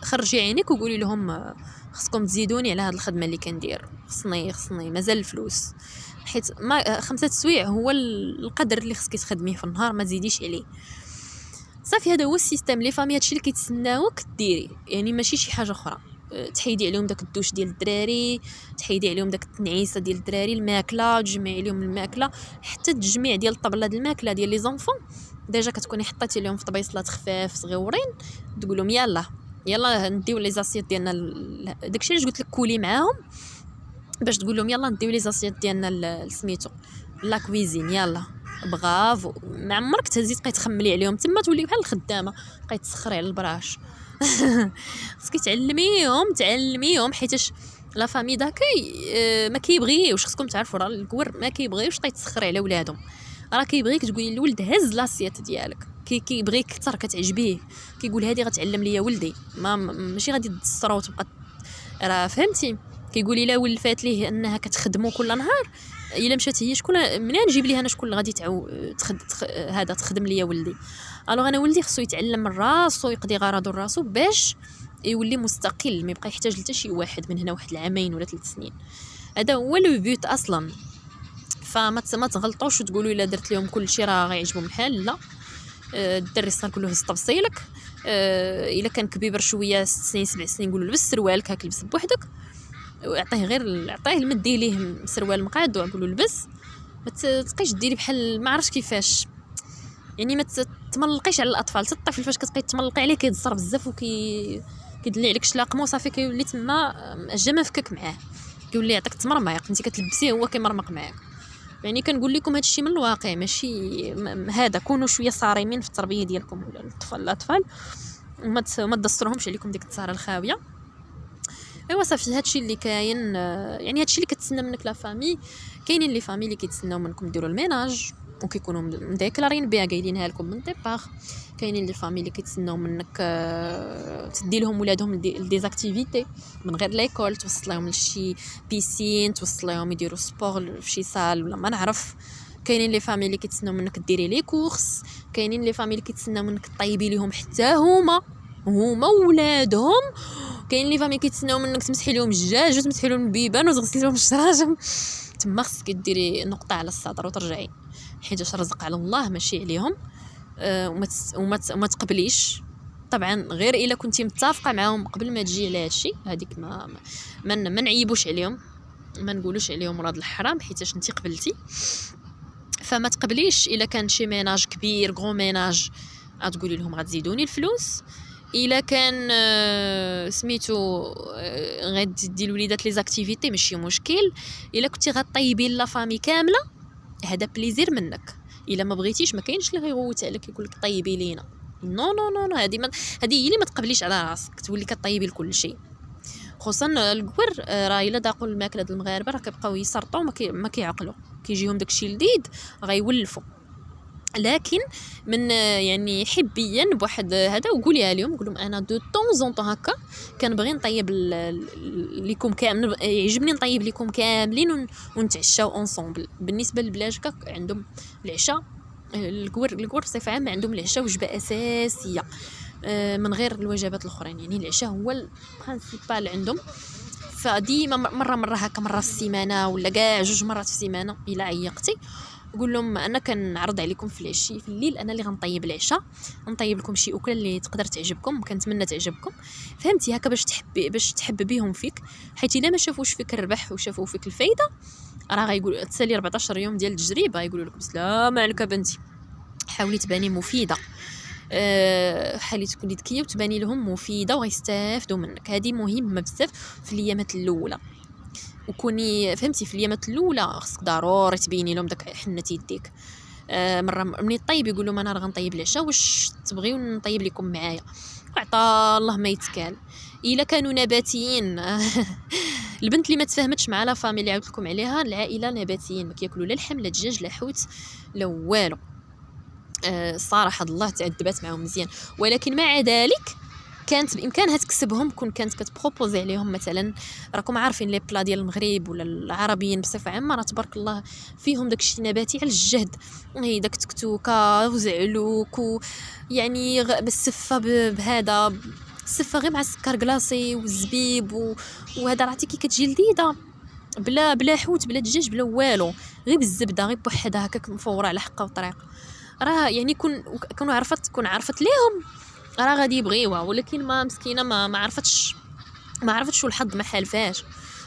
خرجي عينيك وقولي لهم خصكم تزيدوني على هذه الخدمه اللي كندير. خصني مازال الفلوس، حيت ما 5 السوايع هو القدر اللي خصك تخدميه في النهار، ما تزيديش عليه. صافي هذا هو السيستم. لي فامي هادشي اللي كيتسناوك ديري، يعني ماشي شي حاجه اخرى. تحيدي عليهم داك الدوش ديال الدراري، تحيدي عليهم داك التنعيسه ديال الدراري، الماكله تجمعي لهم الماكله، حتى التجميع ديال الطبله ديال الماكله ديال لي زونفون ديجا كتكوني حطيتي لهم في طبيصلات خفاف صغيورين، تقول لهم يلا نديو لي زاسيات ديالنا. داكشي اللي قلت لك كولي معاهم باش تقول لهم يلا نديو لي زاسيات ديالنا سميتو لا كويزين. يلا بغاف ما عمرك تهزي تبقاي تخملي عليهم تما تولي بحال الخدامه بقاي تسخري على البراش. خصك تعلميهم حيتاش لا فامي داكاي ما كيبغيوش. خصكم تعرفوا راه الكور ما كيبغيوش تسخري على ولادهم، راه كيبغيك تقولي للولد هز لاسيات ديالك. كيبغيك اكثر، كتعجبيه، كيقول هذه غتعلم ليا ولدي، ماشي غادي تسرا وتبقى راه فهمتي. كيقول الا ولفات ليه انها كتخدمو كل نهار، الا مشات هي شكون منين نجيب ليها انا شكون اللي غادي هذا تخدم ليا ولدي. الوغ انا ولدي خصو يتعلم من راسو، يقضي غرضو راسو باش يولي مستقل، ما يبقى يحتاج حتى شي واحد من هنا واحد 2 عام ولا 3 سنين. هذا هو لو بوت اصلا. فما تغلطوش وتقولوا الا درت لهم كل شيء راه غيعجبهم الحال. لا، الدري خصنا نقول له هز طبسيلك، الا كان كبير شويه 6 سنين 7 سنين نقولوا لبس سروالك هاك لبس بوحدك، وعطيه غير عطيه المدي ليه سروال مقاد ونقولوا لبس. ما تبقيش ديري بحال ما عرفتش كيفاش، يعني ما تملقيش على الاطفال. الطفل فاش كتبقاي تملقي عليه كيتصر بزاف كيدلي عليك شلاقمه وصافي كيولي تما جا فكك معاه، كيولي يعطيك تمرميق انت كتلبسيه هو كيمرمق معاك. يعني كنقول لكم هذا الشيء من الواقع، ماشي هذا. كونوا شويه صارمين في التربيه ديالكم ولا الاطفال وما تدسترهمش عليكم ديك التساره الخاويه. ايوا صافي هذا الشيء اللي كاين. يعني هذا الشيء اللي كتسنى منك لا فامي. كاينين لي فامي اللي كيتسناو منكم ديروا الميناج وكيكونوا مديكلارين بها قايلينها لكم من ديباغ. كاينين لي فامي اللي كيتسناو منك تدي لهم ولادهم ديزاكتيفيتي من غير ليكول، توصل لهم لشي بيسين، توصل لهم يديروا سبور في شي سال ولا ما نعرف. كاينين لي فامي اللي كيتسناو منك ديري لي كورس. كاينين لي فامي اللي كيتسناو منك طيبي ليهم حتى هما ولادهم. كاين لي فامي كيتسناو منك تمسحي لهم الدجاج وتمسحي لهم البيبان وتغسلي لهم الشراجم. تما خصك ديري نقطه على الصدر وترجعي، حيت الرزق على الله ماشي عليهم. وما تقبليش طبعا غير الا كنتي متفقه معاهم قبل ما تجي على هادشي. هذيك ما نعيبوش عليهم، ما نقولوش عليهم مراد الحرام حيتاش انت قبلتي. فما تقبليش الا كان شي ميناج كبير غرو ميناج غتقولي لهم غتزيدوني الفلوس. الا كان سميتو غتدي الوليدات لي زاكتيفيتي ماشي مشكل. الا كنتي غطيبي لا فامي كامله هذا بليزير منك. الا ما بغيتيش ما كاينش اللي غيغوت عليك يقول لك طيبي لينا. نو نو نو هذه هي اللي ما تقبليش على راسك تولي كطيبي لكل شيء. خصوصا الكبر راه الا داقوا الماكله ديال المغاربه راه كيبقاو يسرطوا ما كيعقلوا، كيجيهم داكشي الجديد غيولفوا. لكن من يعني حبيا بواحد هذا وقوليها لهم، قول لهم انا دو طون زون طون هكا كنبغي نطيب لكم كامل، يعجبني نطيب لكم كاملين ونتعشاو اونصومبل. بالنسبه للبلاجكا عندهم العشاء الكور بصفه عامه عندهم العشاء وجبه اساسيه من غير الوجبات الاخرين. يعني العشاء هو البرينسيبال عندهم. فديما مره هكا مره في السيمانه ولا كاع 2 مرات في السيمانه الا عيقتي قول لهم انا كنعرض عليكم في العشي في الليل انا اللي غنطيب العشاء، نطيب لكم شي اكله اللي تقدر تعجبكم كنتمنى تعجبكم. فهمتي هكا باش تحببيهم فيك، حيت الا ما شافوش فيك الربح وشافوا فيك الفايده راه غيقولوا تسالي 14 يوم ديال التجربه غيقولوا لكم السلام عليك بنتي. حاولي تباني مفيده، حالي تكوني ذكيه وتباني لهم مفيده وغيستافدوا منك. هذه مهمه بزاف في الايامات الاولى. وكوني فهمتي في الايامات الاولى خصك ضروري تبيني لهم داك حنه يديك. مره مني طيب يقول لهم انا راه غنطيب العشاء واش تبغيو نطيب لكم معايا، عطا الله ما يتكال. الا كانوا نباتيين البنت اللي ما تفاهمتش مع لا فاميلي عاودت لكم عليها، العائله نباتيين ما كياكلوا لا اللحم لا الدجاج لا حوت لا والو. صراحه الله تعذبات معهم مزيان. ولكن مع ذلك كانت بامكانها تكسبهم كون كانت كتبروبوزي عليهم مثلا. راكم عارفين لي بلا ديال المغرب ولا العربيين بصفه عامه راه تبارك الله فيهم داكشي نباتي على الجهد. هي داك تكتوكه وزعلوك يعني بالسفه بهذا السفه غير مع السكر كلاصي والزبيب وهذا راه كي كتجي لذيذه بلا حوت بلا دجاج بلا والو، غير بالزبده غير بوحدها هكاك مفوره على حقه وطريق. راه يعني كون عرفت ليهم راه غادي يبغيوها. ولكن ما مسكينه ما عرفتش والحظ ما حالفاش.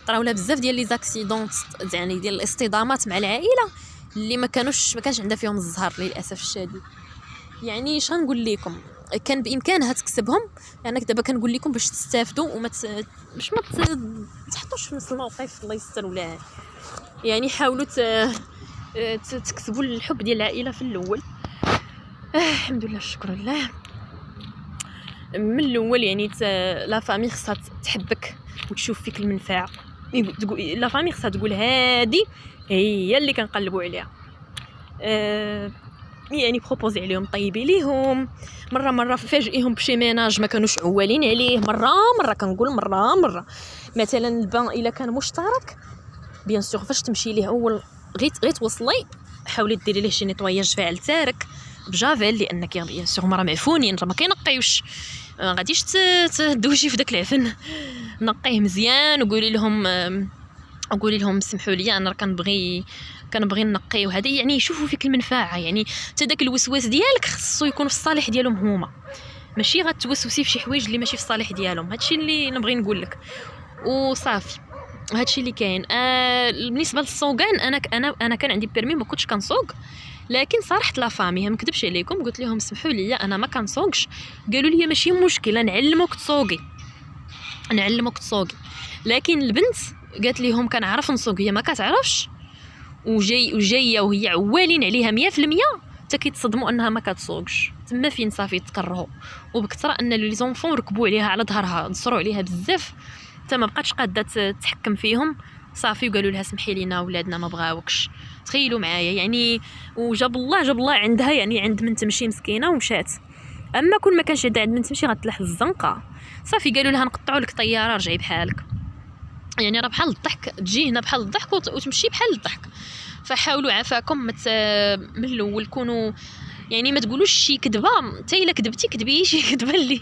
طراو لها بزاف ديال لي زاكسيدونت يعني ديال الاصطدامات مع العائله اللي ما كانش عندها فيهم الزهر للاسف الشديد. يعني اش غنقول لكم كان بامكانها تكسبهم. يعني دابا كنقول لكم باش تستافدوا وما باش ما تحطوش في نفس الموقف الله يستر. ولا يعني حاولوا تكسبوا الحب ديال العائله في الاول. الحمد لله شكرا لله من الاول. يعني لا فامي خصها تحبك وتشوف فيك المنفعه. لا فامي خصها تقول هذه هي اللي كنقلبوا عليها. يعني بروبوزي عليهم طيبي ليهم مره فاجئيهم بشي ميناج ما كانوش عوالين عليه. مره كنقول مره مثلا البان الا كان مشترك بيان سور فاش تمشي ليه اول غير توصلي حاولي ديري ليه شي نيطواياج فاعل تارك بجافيل لانك بيان سور راه معفونين راه ما كينقيوش. غاديش تدوشي في داك العفن، نقيه مزيان وقولي لهم وقولي لهم سمحوا لي انا راه كنبغي نقي وهذا، يعني يشوفوا فيك المنفعه. يعني حتى داك الوسواس ديالك خصو يكون في الصالح ديالهم هما، ماشي غتوسوسي في شي حوايج اللي ماشي في الصالح ديالهم. هادشي اللي نبغي نقول لك وصافي. هادشي اللي كاين. بالنسبه للصوغان، انا كان عندي بيرمي ما كنتش كنصوغ، لكن صراحه لا فامي ما نكذبش عليكم قلت لهم سمحوا لي انا ما كنصوغش. قالوا لي ماشي مشكله نعلموك تصوغي، لكن البنت قالت لهم كنعرف نصوغ، هي ما كتعرفش وجايه وهي عوالين عليها 100%، حتى كيتصدموا انها ما كتصوغش. تما فين صافي تكرهوا، وبكثره ان لي زونفون ركبوا عليها على ظهرها، نصروا عليها بزاف، حتى ما بقاتش قاده تتحكم فيهم. صافي وقالوا لها سمحي لينا ولادنا ما بغاوكش. تخيلوا معايا يعني. وجاب الله عندها، يعني عند من تمشي مسكينه ومشات. اما كون ما كانش عندها عند من تمشي غتلح الزنقه. صافي قالوا لها نقطعوا لك طياره رجعي بحالك. يعني راه بحال الضحك، تجي هنا بحال الضحك وتمشي بحال الضحك. فحاولوا عافاكم من الاول كونوا يعني ما تقولوش شي كذبه، حتى الا كذبتي كذبي شي كذبه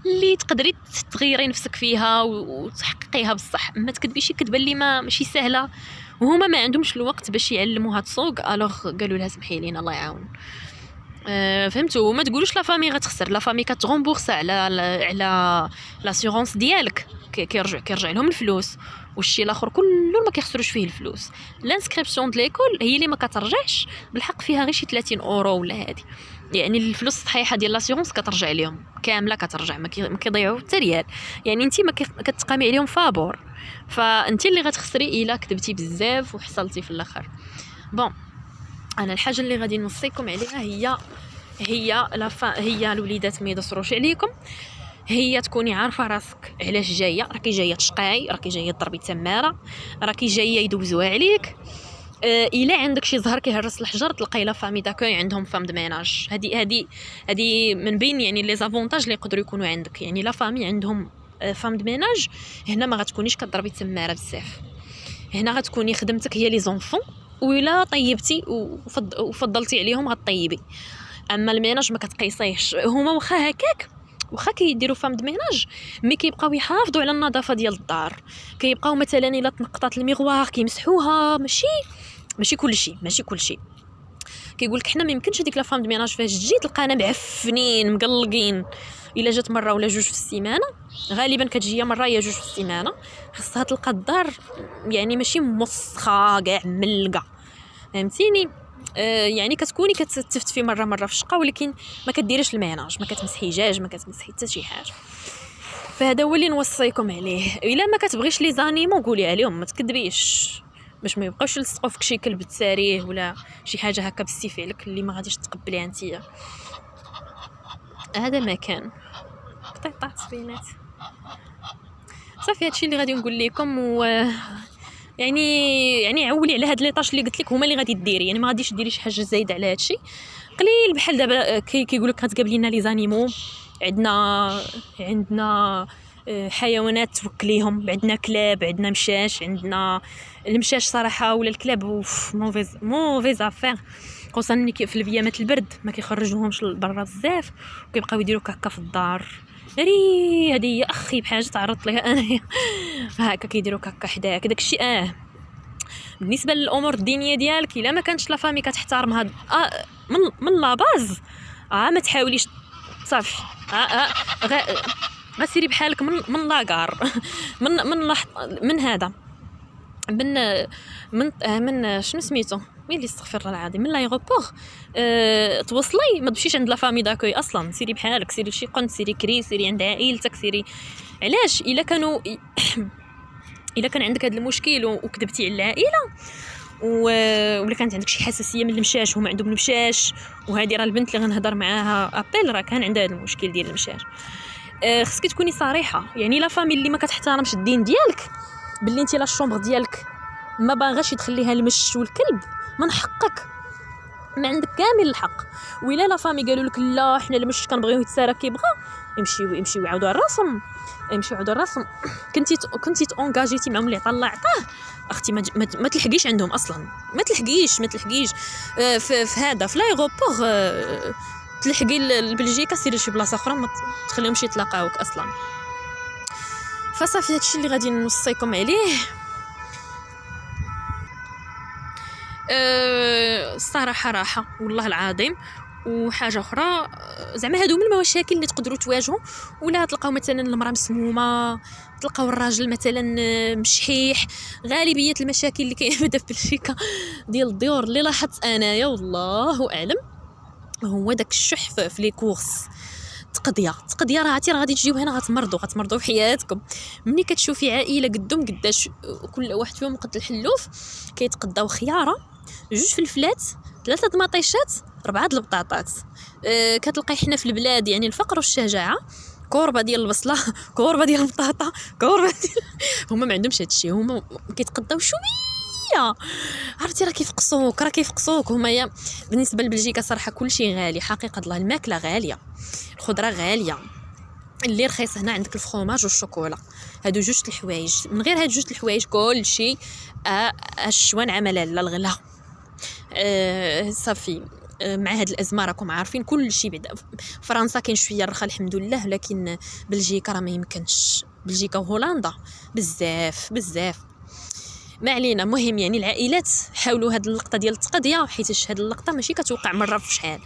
اللي تقدري تغيري نفسك فيها وتحققيها بصح. ما تكذبي شي كذبه اللي ماشي سهله، وهما ما عندهمش الوقت باش يعلموها تسوق. الوغ قالوا لها سمحي لينا الله يعاون. فهمتوا؟ وما تقولوش لا فامي غتخسر، لا فامي كتغومبورس على لاسيغونس ديالك، كيرجع لهم الفلوس، والشي الاخر كله ما كيخسروش فيه الفلوس. لانسكريبسيون د ليكول هي اللي ما كترجعش، بالحق فيها غير شي 30 اورو ولا هادي. يعني الفلوس الصحيحه ديال لاسيغونس كترجع لهم كامله، كترجع ما كيضيعوا حتى ريال. يعني انت ما كتقامي عليهم فابور، فانت اللي غتخسري الا كذبتي بزاف وحصلتي في الاخر. بون انا الحاجه اللي غادي نوصيكم عليها هي الوليدات ما يدصروش عليكم. هي تكوني عارفه راسك علاش جايه، راكي جايه تشقاي، راكي جايه تضربي تماره، راكي جايه يدوزوها عليك. الا عندك شي زهر كيهرس الحجر تلقاي لا فامي داكوي عندهم فام د ميناج. هذه من بين يعني لي زافونتاج اللي يقدروا يكونوا عندك. يعني لا فامي عندهم فام د ميناج، هنا ما غتكونيش كتضربي تماره بزاف، هنا غتكوني خدمتك هي لي زونفون، وإلا طيبتي وفضلتي عليهم غطيبي. اما الميناج ما كتقيسيهش. هما واخا هكاك، واخا كيديروا فام د ميناج، مي كيبقاو يحافظوا على النظافه ديال الدار. كيبقاو مثلا الا تنقطات المغوار كيمسحوها. ماشي كلشي. كيقول لك حنا ما يمكنش هذيك لا فام د ميناج فاش تجي تلقانا معفنين مقلقين. الا جات مره ولا جوج في السيمانه، غالبا كتجي مره يا جوج في السيمانه، خصها تلقى الدار يعني ماشي موسخه كاع ملقه. فهمتيني؟ يعني كتكوني كتفتفي مره في الشقه، ولكن ما كديريش الميناج، ما كتمسحي جاج، ما كتمسحي حتى شي حاجه. فهذا هو اللي نوصيكم عليه. الا ما كتبغيش لي زانيمون قولي عليهم، ما تكذبيش باش ما يبقاوش يلصقوا فيك شي كلب تساريه ولا شي حاجه هكا بالسيف عليك اللي ما غاديش تقبليها نتيا. هذا ما كان قطعت بينات. صافي هادشي اللي غادي نقول لكم. و يعني عولي على هاد ليطاج اللي قلت لك هما اللي غادي ديري. يعني ما غاديش ديري شي حاجه زايده على هادشي قليل. بحال دابا كيقول لك غتقابلي لنا لي زانيمو، عندنا حيوانات توكليهم، عندنا كلاب، عندنا مشاش. عندنا المشاش صراحه ولا الكلاب موفيز افير، خصوصا في البيامات البرد ما كيخرجوهمش لبرا بزاف وكيبقاو يديروا كاكا في الدار. هذه هي اخي بحاجه تعرضت لها انا هكا كيديروا كاكا حداك داكشي. بالنسبه للامور الدينيه ديالك، الا ما كانتش لا فامي كتحترم هاد من لا باز، ما تحاوليش صافي. غسيري بحالك من لاكار من هذا من شنو سميتو وين اللي استغفر الله العظيم، من لايغوبور. توصلي ما تمشيش عند لا فامي داكوي اصلا. سيري بحالك، سيري شي قنت، سيري كري، سيري عند عائلتك، سيري. علاش؟ الا كان عندك هذا المشكل وكذبتي على العائله ولا كانت عندك شي حساسيه من المشاش، هما عندهم المشاش، وهذه راه البنت اللي غنهضر معاها ابيل راه كان عندها هذا المشكل ديال المشاش. خصك تكوني صريحه. يعني لا فامي اللي ما كتحترمش الدين ديالك، باللي انت لا الشومبر ديالك ما باغاش يدخل ليها المش والكلب، من حقك، ما عندك كامل الحق. وإلا لا فامي قالوا لك لا حنا المش كنبغيوه يتسارى كيبغى، يمشيو يعاودوا الرسم. كنتي تونغاجيتي معهم اللي طلع عطاه اختي، ما تلحقيش عندهم اصلا، ما تلحقيش في هذا في لايغوبور. تلحقي لبلجيكا، سيري شي بلاصه اخرى، ما تخليهمش يتلاقاوك اصلا. فصافي هادشي اللي غادي نوصيكم عليه. الصراحه راحه والله العظيم. وحاجه اخرى زعما هادو من المشاكل اللي تقدروا تواجهوا، ولا تلقاو مثلا المراه مسمومه، تلقاو الراجل مثلا مشحيح. غالبيه المشاكل اللي كاينه في بلجيكا ديال الديور اللي لاحظت انايا والله اعلم هو داك الشح في لي كورس. تقضيه راه عرفتي راه غادي تجيو هنا غتمرضوا في حياتكم. ملي كتشوفي عائله قدهم قداش كل واحد فيهم قد الحلوف كيتقداو خياره، 2 فلفلات، 3 طماطيشات، 4 البطاطات. كتلقاي حنا في البلاد يعني الفقر والشجاعه، كوربه ديال البصله كوربه ديال البطاطا كوربه ديال هما ما عندهمش هادشي، هما كيتقداو شويه. عرفتي راه كيفقصوك هما. بالنسبه لبلجيكا صراحه كلشي غالي حقيقه الله. الماكله غاليه، الخضره غاليه، اللي رخيص هنا عندك الفرomاج والشوكولا. هادو 2 الحوايج، من غير هاد 2 الحوايج كلشي الشوان عمل لا الغلا. صافي. مع هاد الازمه راكم عارفين كلشي بعدا. فرنسا كاين شويه رخا الحمد لله، لكن بلجيكا راه ما يمكنش. بلجيكا وهولندا بزاف ما علينا. المهم يعني العائلات حاولوا هاد اللقطه ديال التقضيه، حيت هاد اللقطه ماشي كتوقع مره في شحال.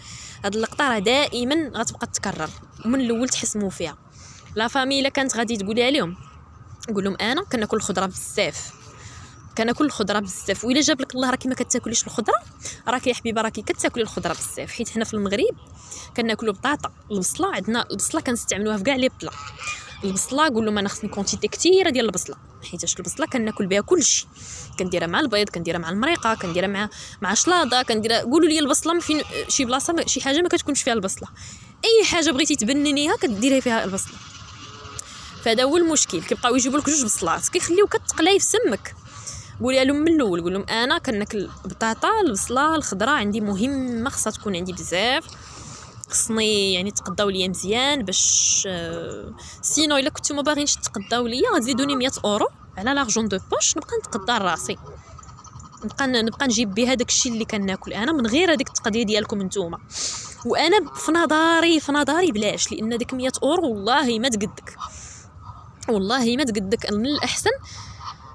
هاد اللقطه راه دائما غتبقى تتكرر، ومن الاول تحسموا فيها. لا فامي الا كانت غادي تقولي عليهم، قول لهم انا كناكل الخضره بزاف، والا جاب لك الله راكي ما كتاكليش الخضره، راكي يا حبيبه راكي كتاكلي الخضره بزاف. حيت هنا في المغرب كناكلوا بطاطا، البصله عندنا، البصله كنستعملوها في كاع لي بلا. البصله قول لهم انا خصني كونتيتي كثيره ديال البصله، حيت البصله كناكل بها كلشي. كنديرها مع البيض، كنديرها مع المريقه، كنديرها مع شلاضه، كنديرها. قولوا لي البصله ما فين شي بلاصه شي حاجه ما كتكونش فيها البصله. اي حاجه بغيتي تبننيها كديري فيها البصله. فهذا هو المشكل. كيبقاو يجيبوا لك 2 بصلات كيخليوك تقلاي في سمك. قولي لهم من الاول، قول لهم انا كناكل البطاطا، البصله، الخضره عندي مهمه، خاصها تكون عندي بزاف، خصني يعني تقداو ليا مزيان باش سينو الا كنتو ما باغينش تقداو ليا غتزيدوني 100 اورو على لارجون دو بوش، نبقى نتقدى راسي، نبقى نجيب بها داكشي اللي كناكل انا من غير هذيك التقضيه ديالكم نتوما. وانا في نظري بلاش، لان ديك 100 اورو والله ما تقدك. من الاحسن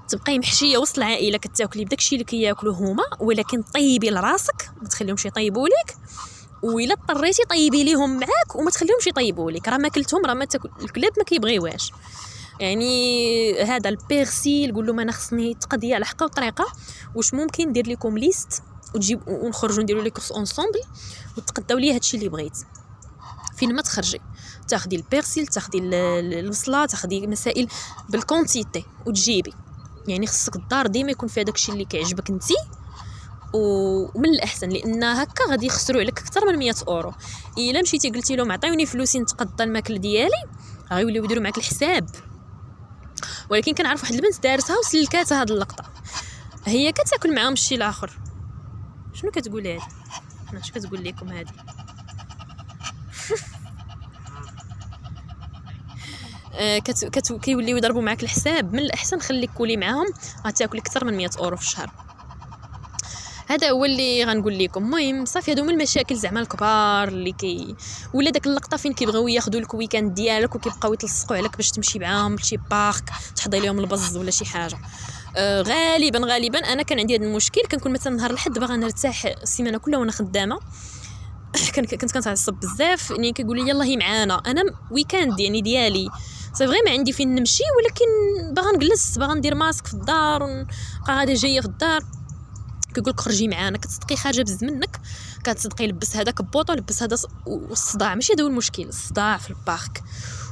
تبقاي محشيه وسط العائله كتاكلي بداكشي اللي كياكلوه هما، ولكن طيبي لراسك، ما تخليهمش يطيبوا لك، وإلا اضطريتي طيبي ليهم معاك وما تخليهمش يطيبوا لك. راه ماكلتهم راه ما تاكل، الكلاب ما كيبغيوهاش. يعني هذا البيرسيل قول لهم انا خصني تقضيه على حقه وطريقه، واش ممكن ندير لكم ليست وتجيب ونخرجوا نديروا لي كورس اونصومبل وتقداو لي هادشي اللي بغيت. فين ما تخرجي تاخدي البيرسيل، تاخدي البصله، تاخدي مسائل بالكونتيتي وتجيبي. يعني خصك الدار ديما يكون فيها داكشي اللي كيعجبك انتي، ومن الاحسن، لان هكا غادي يخسروا عليك اكثر من 100 اورو. الا مشيتي قلتي لهم عطيوني فلوسي نتقضى الماكل ديالي، غيوليو يديروا معاك الحساب. ولكن كنعرف واحد البنت دارتها وسلكاتها هاد اللقطه، هي كتاكل معاهم الشيء الاخر. شنو كتقول هادي؟ انا اش كتقول لكم هادي؟ كيوليو يضربوا معاك الحساب. من الاحسن خليك كولي معاهم، غتاكلي اكثر من 100 اورو في الشهر. هذا هو اللي غنقول لكم. المهم صافي، هادو من المشاكل زعما الكبار اللي ولا داك اللقطه فين كيبغيو ياخذوا لك ويكاند ديالك وكيبقاو يتلصقوا عليك باش تمشي معاهم لشي بارك تحضي لهم البز ولا شي حاجه. غالبا انا كان عندي هذا المشكل. كنكون مثلا نهار الحد باغا نرتاح السيمانه كلها وانا خدامه، كنت كنتعصب بزاف. يعني كيقول لي يلاه هي معانا، انا ويكاند يعني ديالي صافي غير ما عندي فين نمشي، ولكن باغا نجلس، باغا ندير ماسك في الدار ونبقى غادا جايه في الدار. كيقول لك خرجي معانا، كتصدقي حاجه بز منك، كتصدقي لبس هذاك بوطو، لبس هذا والصداع ماشي هذا هو المشكل. الصداع في البارك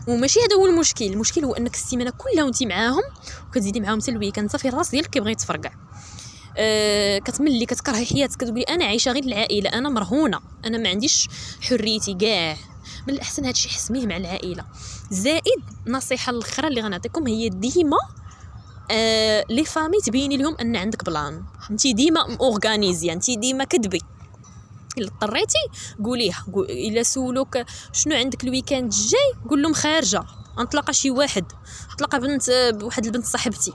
وماشي هذا هو المشكل هو انك السيمانه كلها وانت معاهم وكتزيدي معاهم حتى الويكاند، صافي الراس ديالك كيبغي يتفرقع. كتملي كتكرهي حياتك، كتقولي انا عايشه غير العائله، انا مرهونه، انا ما عنديش حريتي كاع. من الاحسن هادشي حسميه مع العائله. زائد نصيحه الاخرى اللي غنعطيكم هي ديما لي فامي تبيني لهم ان عندك بلان، انتي ديما اورغانيزيا، انتي ديما كدبي. الا اضطريتي قوليها. الا سولوك شنو عندك الويكاند الجاي، قول لهم خارجه غنتلاقى شي واحد، تلاقى بواحد البنت صاحبتي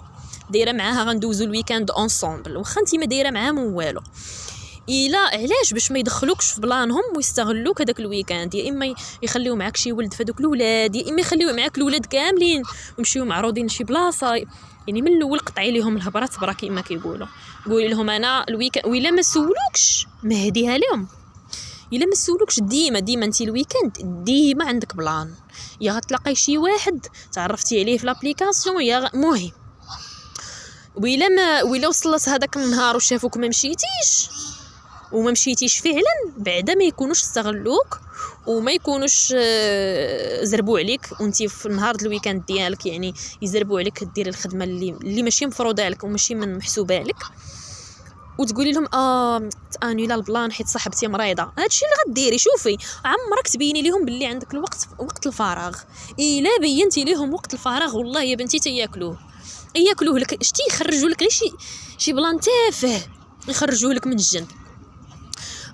دايره معاها غندوزو الويكاند اونصومبل، واخا انتي ما دايره معاهم والو. الا علاش باش ما يدخلوكش في بلانهم ويستغلوك هذاك الويكاند، يا اما يخليو معاك شي ولد فدوك الاولاد، يا اما يخليو معاك الاولاد كاملين ويمشيو معروضين شي بلاصه. يعني من الاول قطعي لهم الهبرات برا كيما كيقولوا، قولي لهم انا الويكاند، وإلا ما سولوكش مهديها لهم. الا ما سولوكش ديما انت الويكاند ديما عندك بلان، يا غتلاقي شي واحد تعرفتي عليه في لابليكاسيون يا مهم. وإلا وصلت هذاك النهار وشافوك ما مشيتيش فعلا، بعدا ما يكونوش استغلوك وما يكونوش زربوا عليك وانتي في نهار الويكاند ديالك، يعني يزربوا عليك دير الخدمه اللي ماشي مفروضه لك وماشي من محسوبه لك، وتقولي لهم تانيلا البلان حيت صاحبتي مريضه. هادشي اللي غديري. شوفي عمرك تبيني لهم باللي عندك الوقت، وقت الفراغ. الا بينتي لهم وقت الفراغ والله يا بنتي تياكلوه لك. شتي يخرجوا لك غير شي بلان تافه، يخرجوه لك من الجن.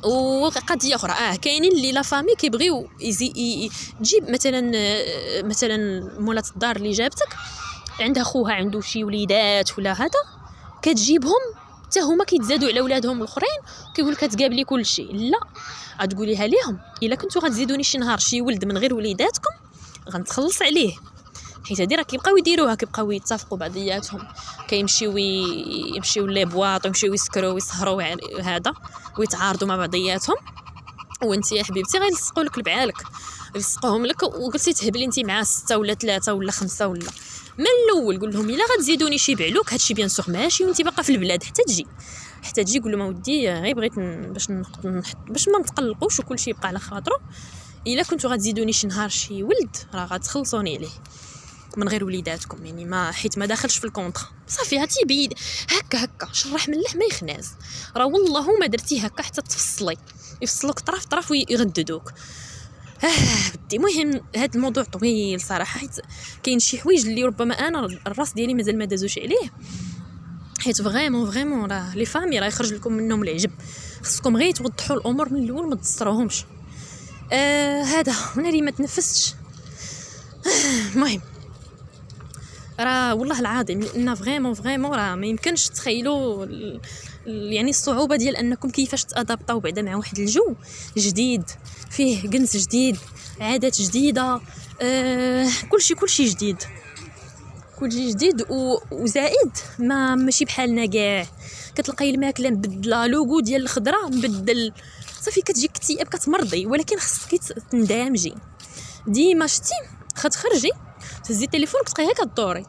وقضيه اخرى كاينين اللي لا فامي كيبغيو تجيب مثلا مولات الدار اللي جابتك عندها خوها عنده شي وليدات ولا هذا، كتجيبهم حتى هما كيتزادوا على ولادهم الاخرين، كيقول لك كتقابلي كل شيء. لا، غتقوليها ليهم الا كنتو غتزيدوني شي نهار شي ولد من غير وليداتكم غنتخلص عليه. حيت هادي راه كيبقاو يديروها، كيبقاو يتفقوا بعضياتهم، يمشيو لي بواط ويمشيو يسكروا ويسهروا هذا ويتعارضوا مع بعضياتهم. وانت يا حبيبتي غيلصقوا لك لبعالك، يلصقوهم لك وقلتي تهبلي انت مع 6 ولا 3 ولا 5 ولا. من الاول قول لهم الا غتزيدوني شي بعلوك هادشي بيان سور ماشي، وانت باقا في البلاد حتى تجي قول لهم اودي غير بغيت باش ما نتقلقوش وكلشي يبقى على خاطرو. الا كنتو غتزيدوني شي نهار شي ولد راه غتخلصوني عليه من غير وليداتكم، يعني ما حيت ما داخلش في الكونطرا. صافي هاتي بيد هكا شرح من اللحم ما يخناز. راه والله ما درتي هكا حتى يفصلوك طرف ويغددوك. بدي مهم هذا الموضوع طويل صراحه، حيت كاين شي حوايج اللي ربما انا الراس ديالي مازال ما دازوش عليه، حيت فريمون راه لي فامي راه يخرج لكم منهم العجب. خصكم غير توضحوا الامور من الاول، ما تستروهمش. هذا انا اللي ما تنفستش. المهم راه والله العظيم لان فريمون راه ما يمكنش تخيلوا يعني الصعوبه ديال انكم كيفاش تادابطاو بعدا مع واحد الجو جديد فيه جنس جديد، عادات جديده، كلشي جديد وزائد ماشي بحالنا كاع. كتلقاي الماكله مبدله، لوغو ديال الخضره مبدل، صافي كتجيك اكتئاب كتمرضي. ولكن خصك تندمجي ديما. شتي خرجي تهزي التليفون كتبقاي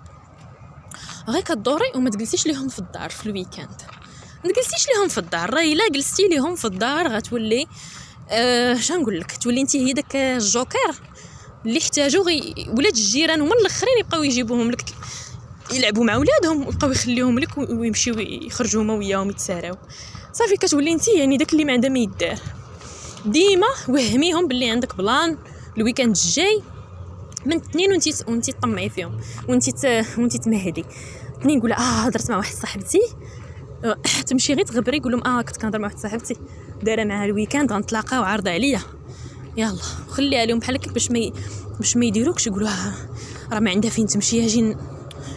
غير كدوري وما تجلسيش ليهم في الدار في الويكاند. ما تجلسيش ليهم في الدار، راه الا جلستي ليهم في الدار غتولي شنقول لك، تولي انت هي داك الجوكر اللي احتاجوا ولاد الجيران هما الاخرين يبقاو يجيبوهم لك يلعبوا مع ولادهم ويبقاو يخليوهم لك ويمشيو يخرجوا هما وياهم يتساراو. صافي كتولي انت يعني داك اللي ما عنده ما يدار. ديما وهميهم باللي عندك بلان الويكاند الجاي من اثنين وانتي تطمعي فيهم وانتي تمهدي. اثنين نقول هضرت مع واحد صاحبتي، تمشي غير تغبري قول لهم كنت كنهضر مع واحد صاحبتي دايره معها الويكاند غنتلاقاو عارضه عليا، يلا خليها لهم بحال هكا باش ما يديروكش يقولوا راه ما عندها فين تمشي اجي.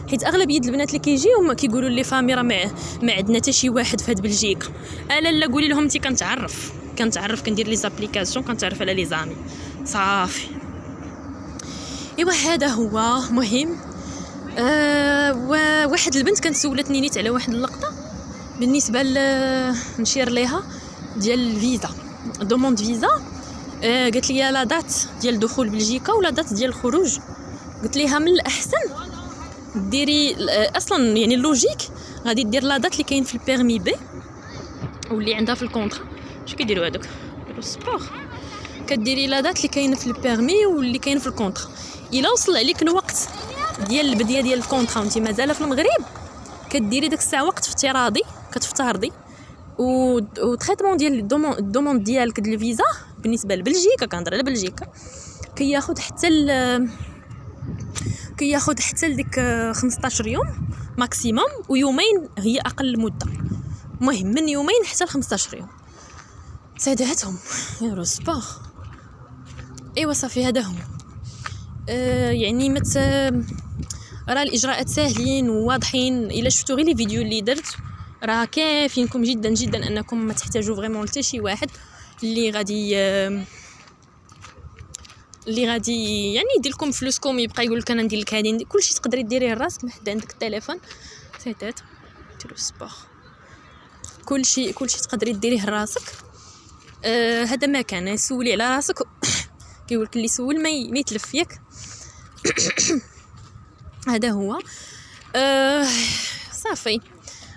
حيت اغلبيه البنات اللي كيجيو هما كيقولوا لي فامي راه ما عندنا حتى شي واحد في هاد بلجيكا. لا قولي لهم انت كنتعرف كندير لي زابليكاسيون كنتعرف على لي زامي صافي. ايوا هذا هو مهم. واحد البنت كانت سولتني نيت على واحد اللقطه بالنسبه نشير ليها ديال الفيزا، دوموند فيزا. قالت لي لا دات ديال دخول بلجيكا ولا دات ديال الخروج. قلت ليها من الاحسن ديري اصلا يعني اللوجيك غادي دير لا دات اللي كاين في البيرمي بي واللي عندها في الكونطرا. اش كيديروا هذوك السبور؟ كديري لا دات اللي كاين في البيرمي واللي كاين في الكونطرا. الا وصل عليك الوقت ديال البدايه ديال الكونطرا وانت مازال في المغرب كديري داك الساعه وقت افتراضي كتفترضي وتريتمون ديال الدوموند ديالك ديال الفيزا بالنسبه لبلجيكا. كنهضر على بلجيكا كياخذ حتى لديك 15 يوم ماكسيموم، ويومين هي اقل مده. المهم من يومين حتى ل 15 يوم ساداتهم يا سبور. ايوا صافي هذا هو. يعني راه الاجراءات ساهلين وواضحين. الا شفتوا غير لي فيديو اللي درت راه كافينكم جدا جدا انكم ما تحتاجوا فريمون حتى شي واحد اللي غادي يعني يدير لكم فلوسكم، يبقى يقول لك انا ندير لك هذه. كلشي تقدري ديريه لراسك، ما حد عندك التليفون سيتات ديرو سبور، كلشي تقدري ديريه لراسك. هذا ما كان سولي على راسك كيقول لك اللي سول ما يتلف ياك. هذا هو. صافي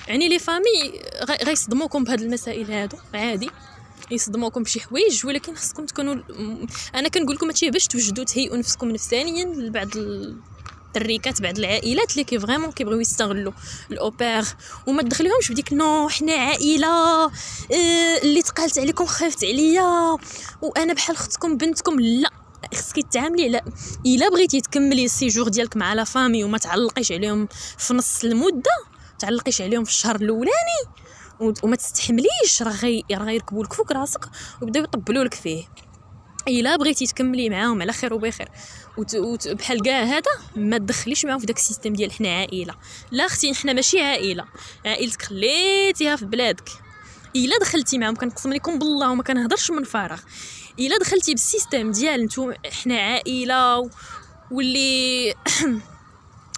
يعني لي فامي غيصدموكم بهاد المسائل هادو، عادي يصدموكم بشي حوايج، ولكن خصكم تكونوا انا كنقول لكم هادشي باش توجدوا تهيئوا نفسكم نفسانيا لبعض التريكات، بعض العائلات اللي فريمون كيبغيو يستغلوا الاوبير، وما تدخليهمش بديك نو حنا عائله اللي تقالت عليكم خافت عليا وانا بحال اختكم بنتكم. لا، خصك تعاملي على الا بغيتي تكملي السيجور ديالك مع لا فامي وما تعلقيش عليهم في نص المده، تعلقيش عليهم في الشهر الاولاني وما تستحمليش، راه غيركبوا لك فوق راسك وبداو يطبلوا لك فيه. الا بغيتي تكملي معاهم على خير وبخير بحال كاع هذا، ما تدخليش معاهم في داك السيستم ديال حنا عائله. لا اختي، حنا ماشي عائله، عائلتك خليتيها في بلادك. الا دخلتي معاهم كنقسم لكم بالله وما كنهضرش من فراغ، الا دخلتي بالسيستم ديال نتوما حنا عائله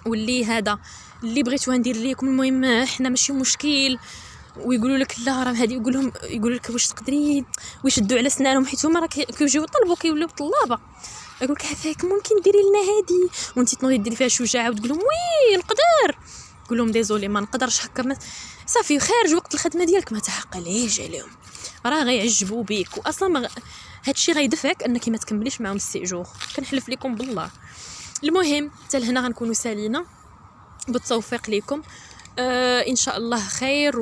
واللي هذا اللي بغيتوها ندير لكم، المهم حنا ماشي مشكل، ويقولوا لك لا راه هذه، يقولوا لك واش تقدري، ويشدوا على سنانهم حيت هما راه كيجيو يطلبوا كيوليو طلابه، يقول لك عافاك ممكن ديري لنا هذه، وانت تنوضي ديري فيها شجاعه وتقول لهم وي نقدر، قول لهم ديزولي ما نقدرش هكا، صافي خارج وقت الخدمه ديالك ما تعقليش عليهم، راه غيعجبوا بيك، واصلا هادشي غيدفعك انك ما تكمليش معاهم السيجور، كنحلف لكم بالله. المهم حتى لهنا غنكونوا سالينا، بالتوفيق لكم. ان شاء الله خير.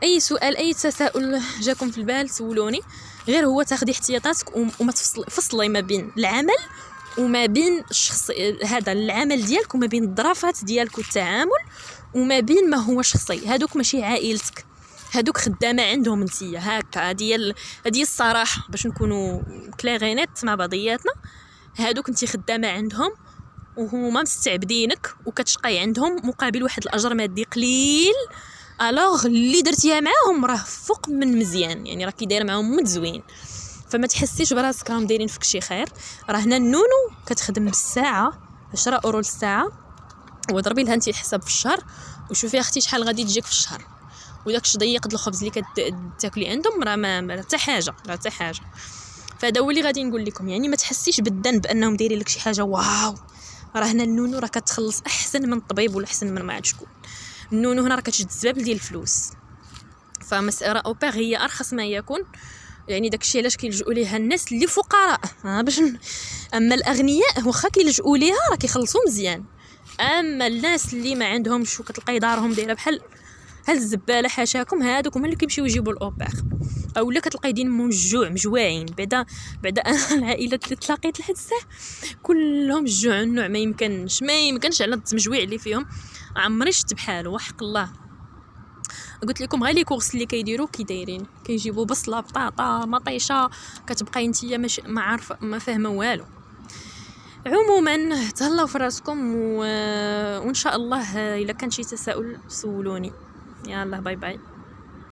اي سؤال اي تساؤل جاكم في البال سولوني، غير هو تاخدي احتياطاتك وما فصلي ما بين العمل وما بين الشخص، هذا العمل ديالك وما بين الظرافات ديالك والتعامل وما بين ما هو شخصي. هادوك ماشي عائلتك، هادوك خدامه عندهم انتيا، هكا هذه الصراحه باش نكونوا كلاغينات مع بعضياتنا. هادوك انت خدامه عندهم وهما مستعبدينك وكتشقاي عندهم مقابل واحد الاجر مادي قليل، الوغ اللي درتيها معاهم راه فوق من مزيان، يعني راكي داير معاهم متزوين، فما تحسيش براسك راهم دايرين فيك شي خير. راه هنا النونو كتخدم بالساعه 10 اورو للساعه، وضربي لها انت الحساب في الشهر وشوفي اختي شحال غادي تجيك في الشهر، وداك الشضيق الخبز اللي كتاكلي عندهم راه ما حتى حاجه، راه حتى حاجه. فهذا هو اللي غادي نقول لكم، يعني ما تحسيش بالذنب انهم دايرين لك شي حاجه واو. راه هنا النونو راه كتخلص احسن من الطبيب ولا احسن من ما عاد شكون. النونو هنا راه كتشد الزبابل ديال الفلوس، فمساله اوبير هي ارخص ما يكون، يعني داكشي علاش كيلجؤوا ليها الناس اللي فقراء باش اما الاغنياء واخا كيلجؤوا ليها راه كيخلصوا مزيان، اما الناس اللي ما عندهمش وكتلقاي دارهم دايره بحال الزباله حاشاكم، هادوك هما اللي كيمشيو يجيبوا الاوبير، اولا كتلقاي دين مجوعين بعدا العائلات اللي تلاقيت لحد الساعه كلهم جوع النوع، ما يمكنش على التمجويع اللي فيهم، عمري شفت بحاله وحق الله. قلت لكم غير لي كورس اللي كيديروا كي كيجيبوا بصله بطاطا مطيشه، كتبقاي نتيا ما عارفه ما فاهمه والو. عموما تهلاو في راسكم وان شاء الله الا كان شي تساؤل سولوني. يلا باي باي.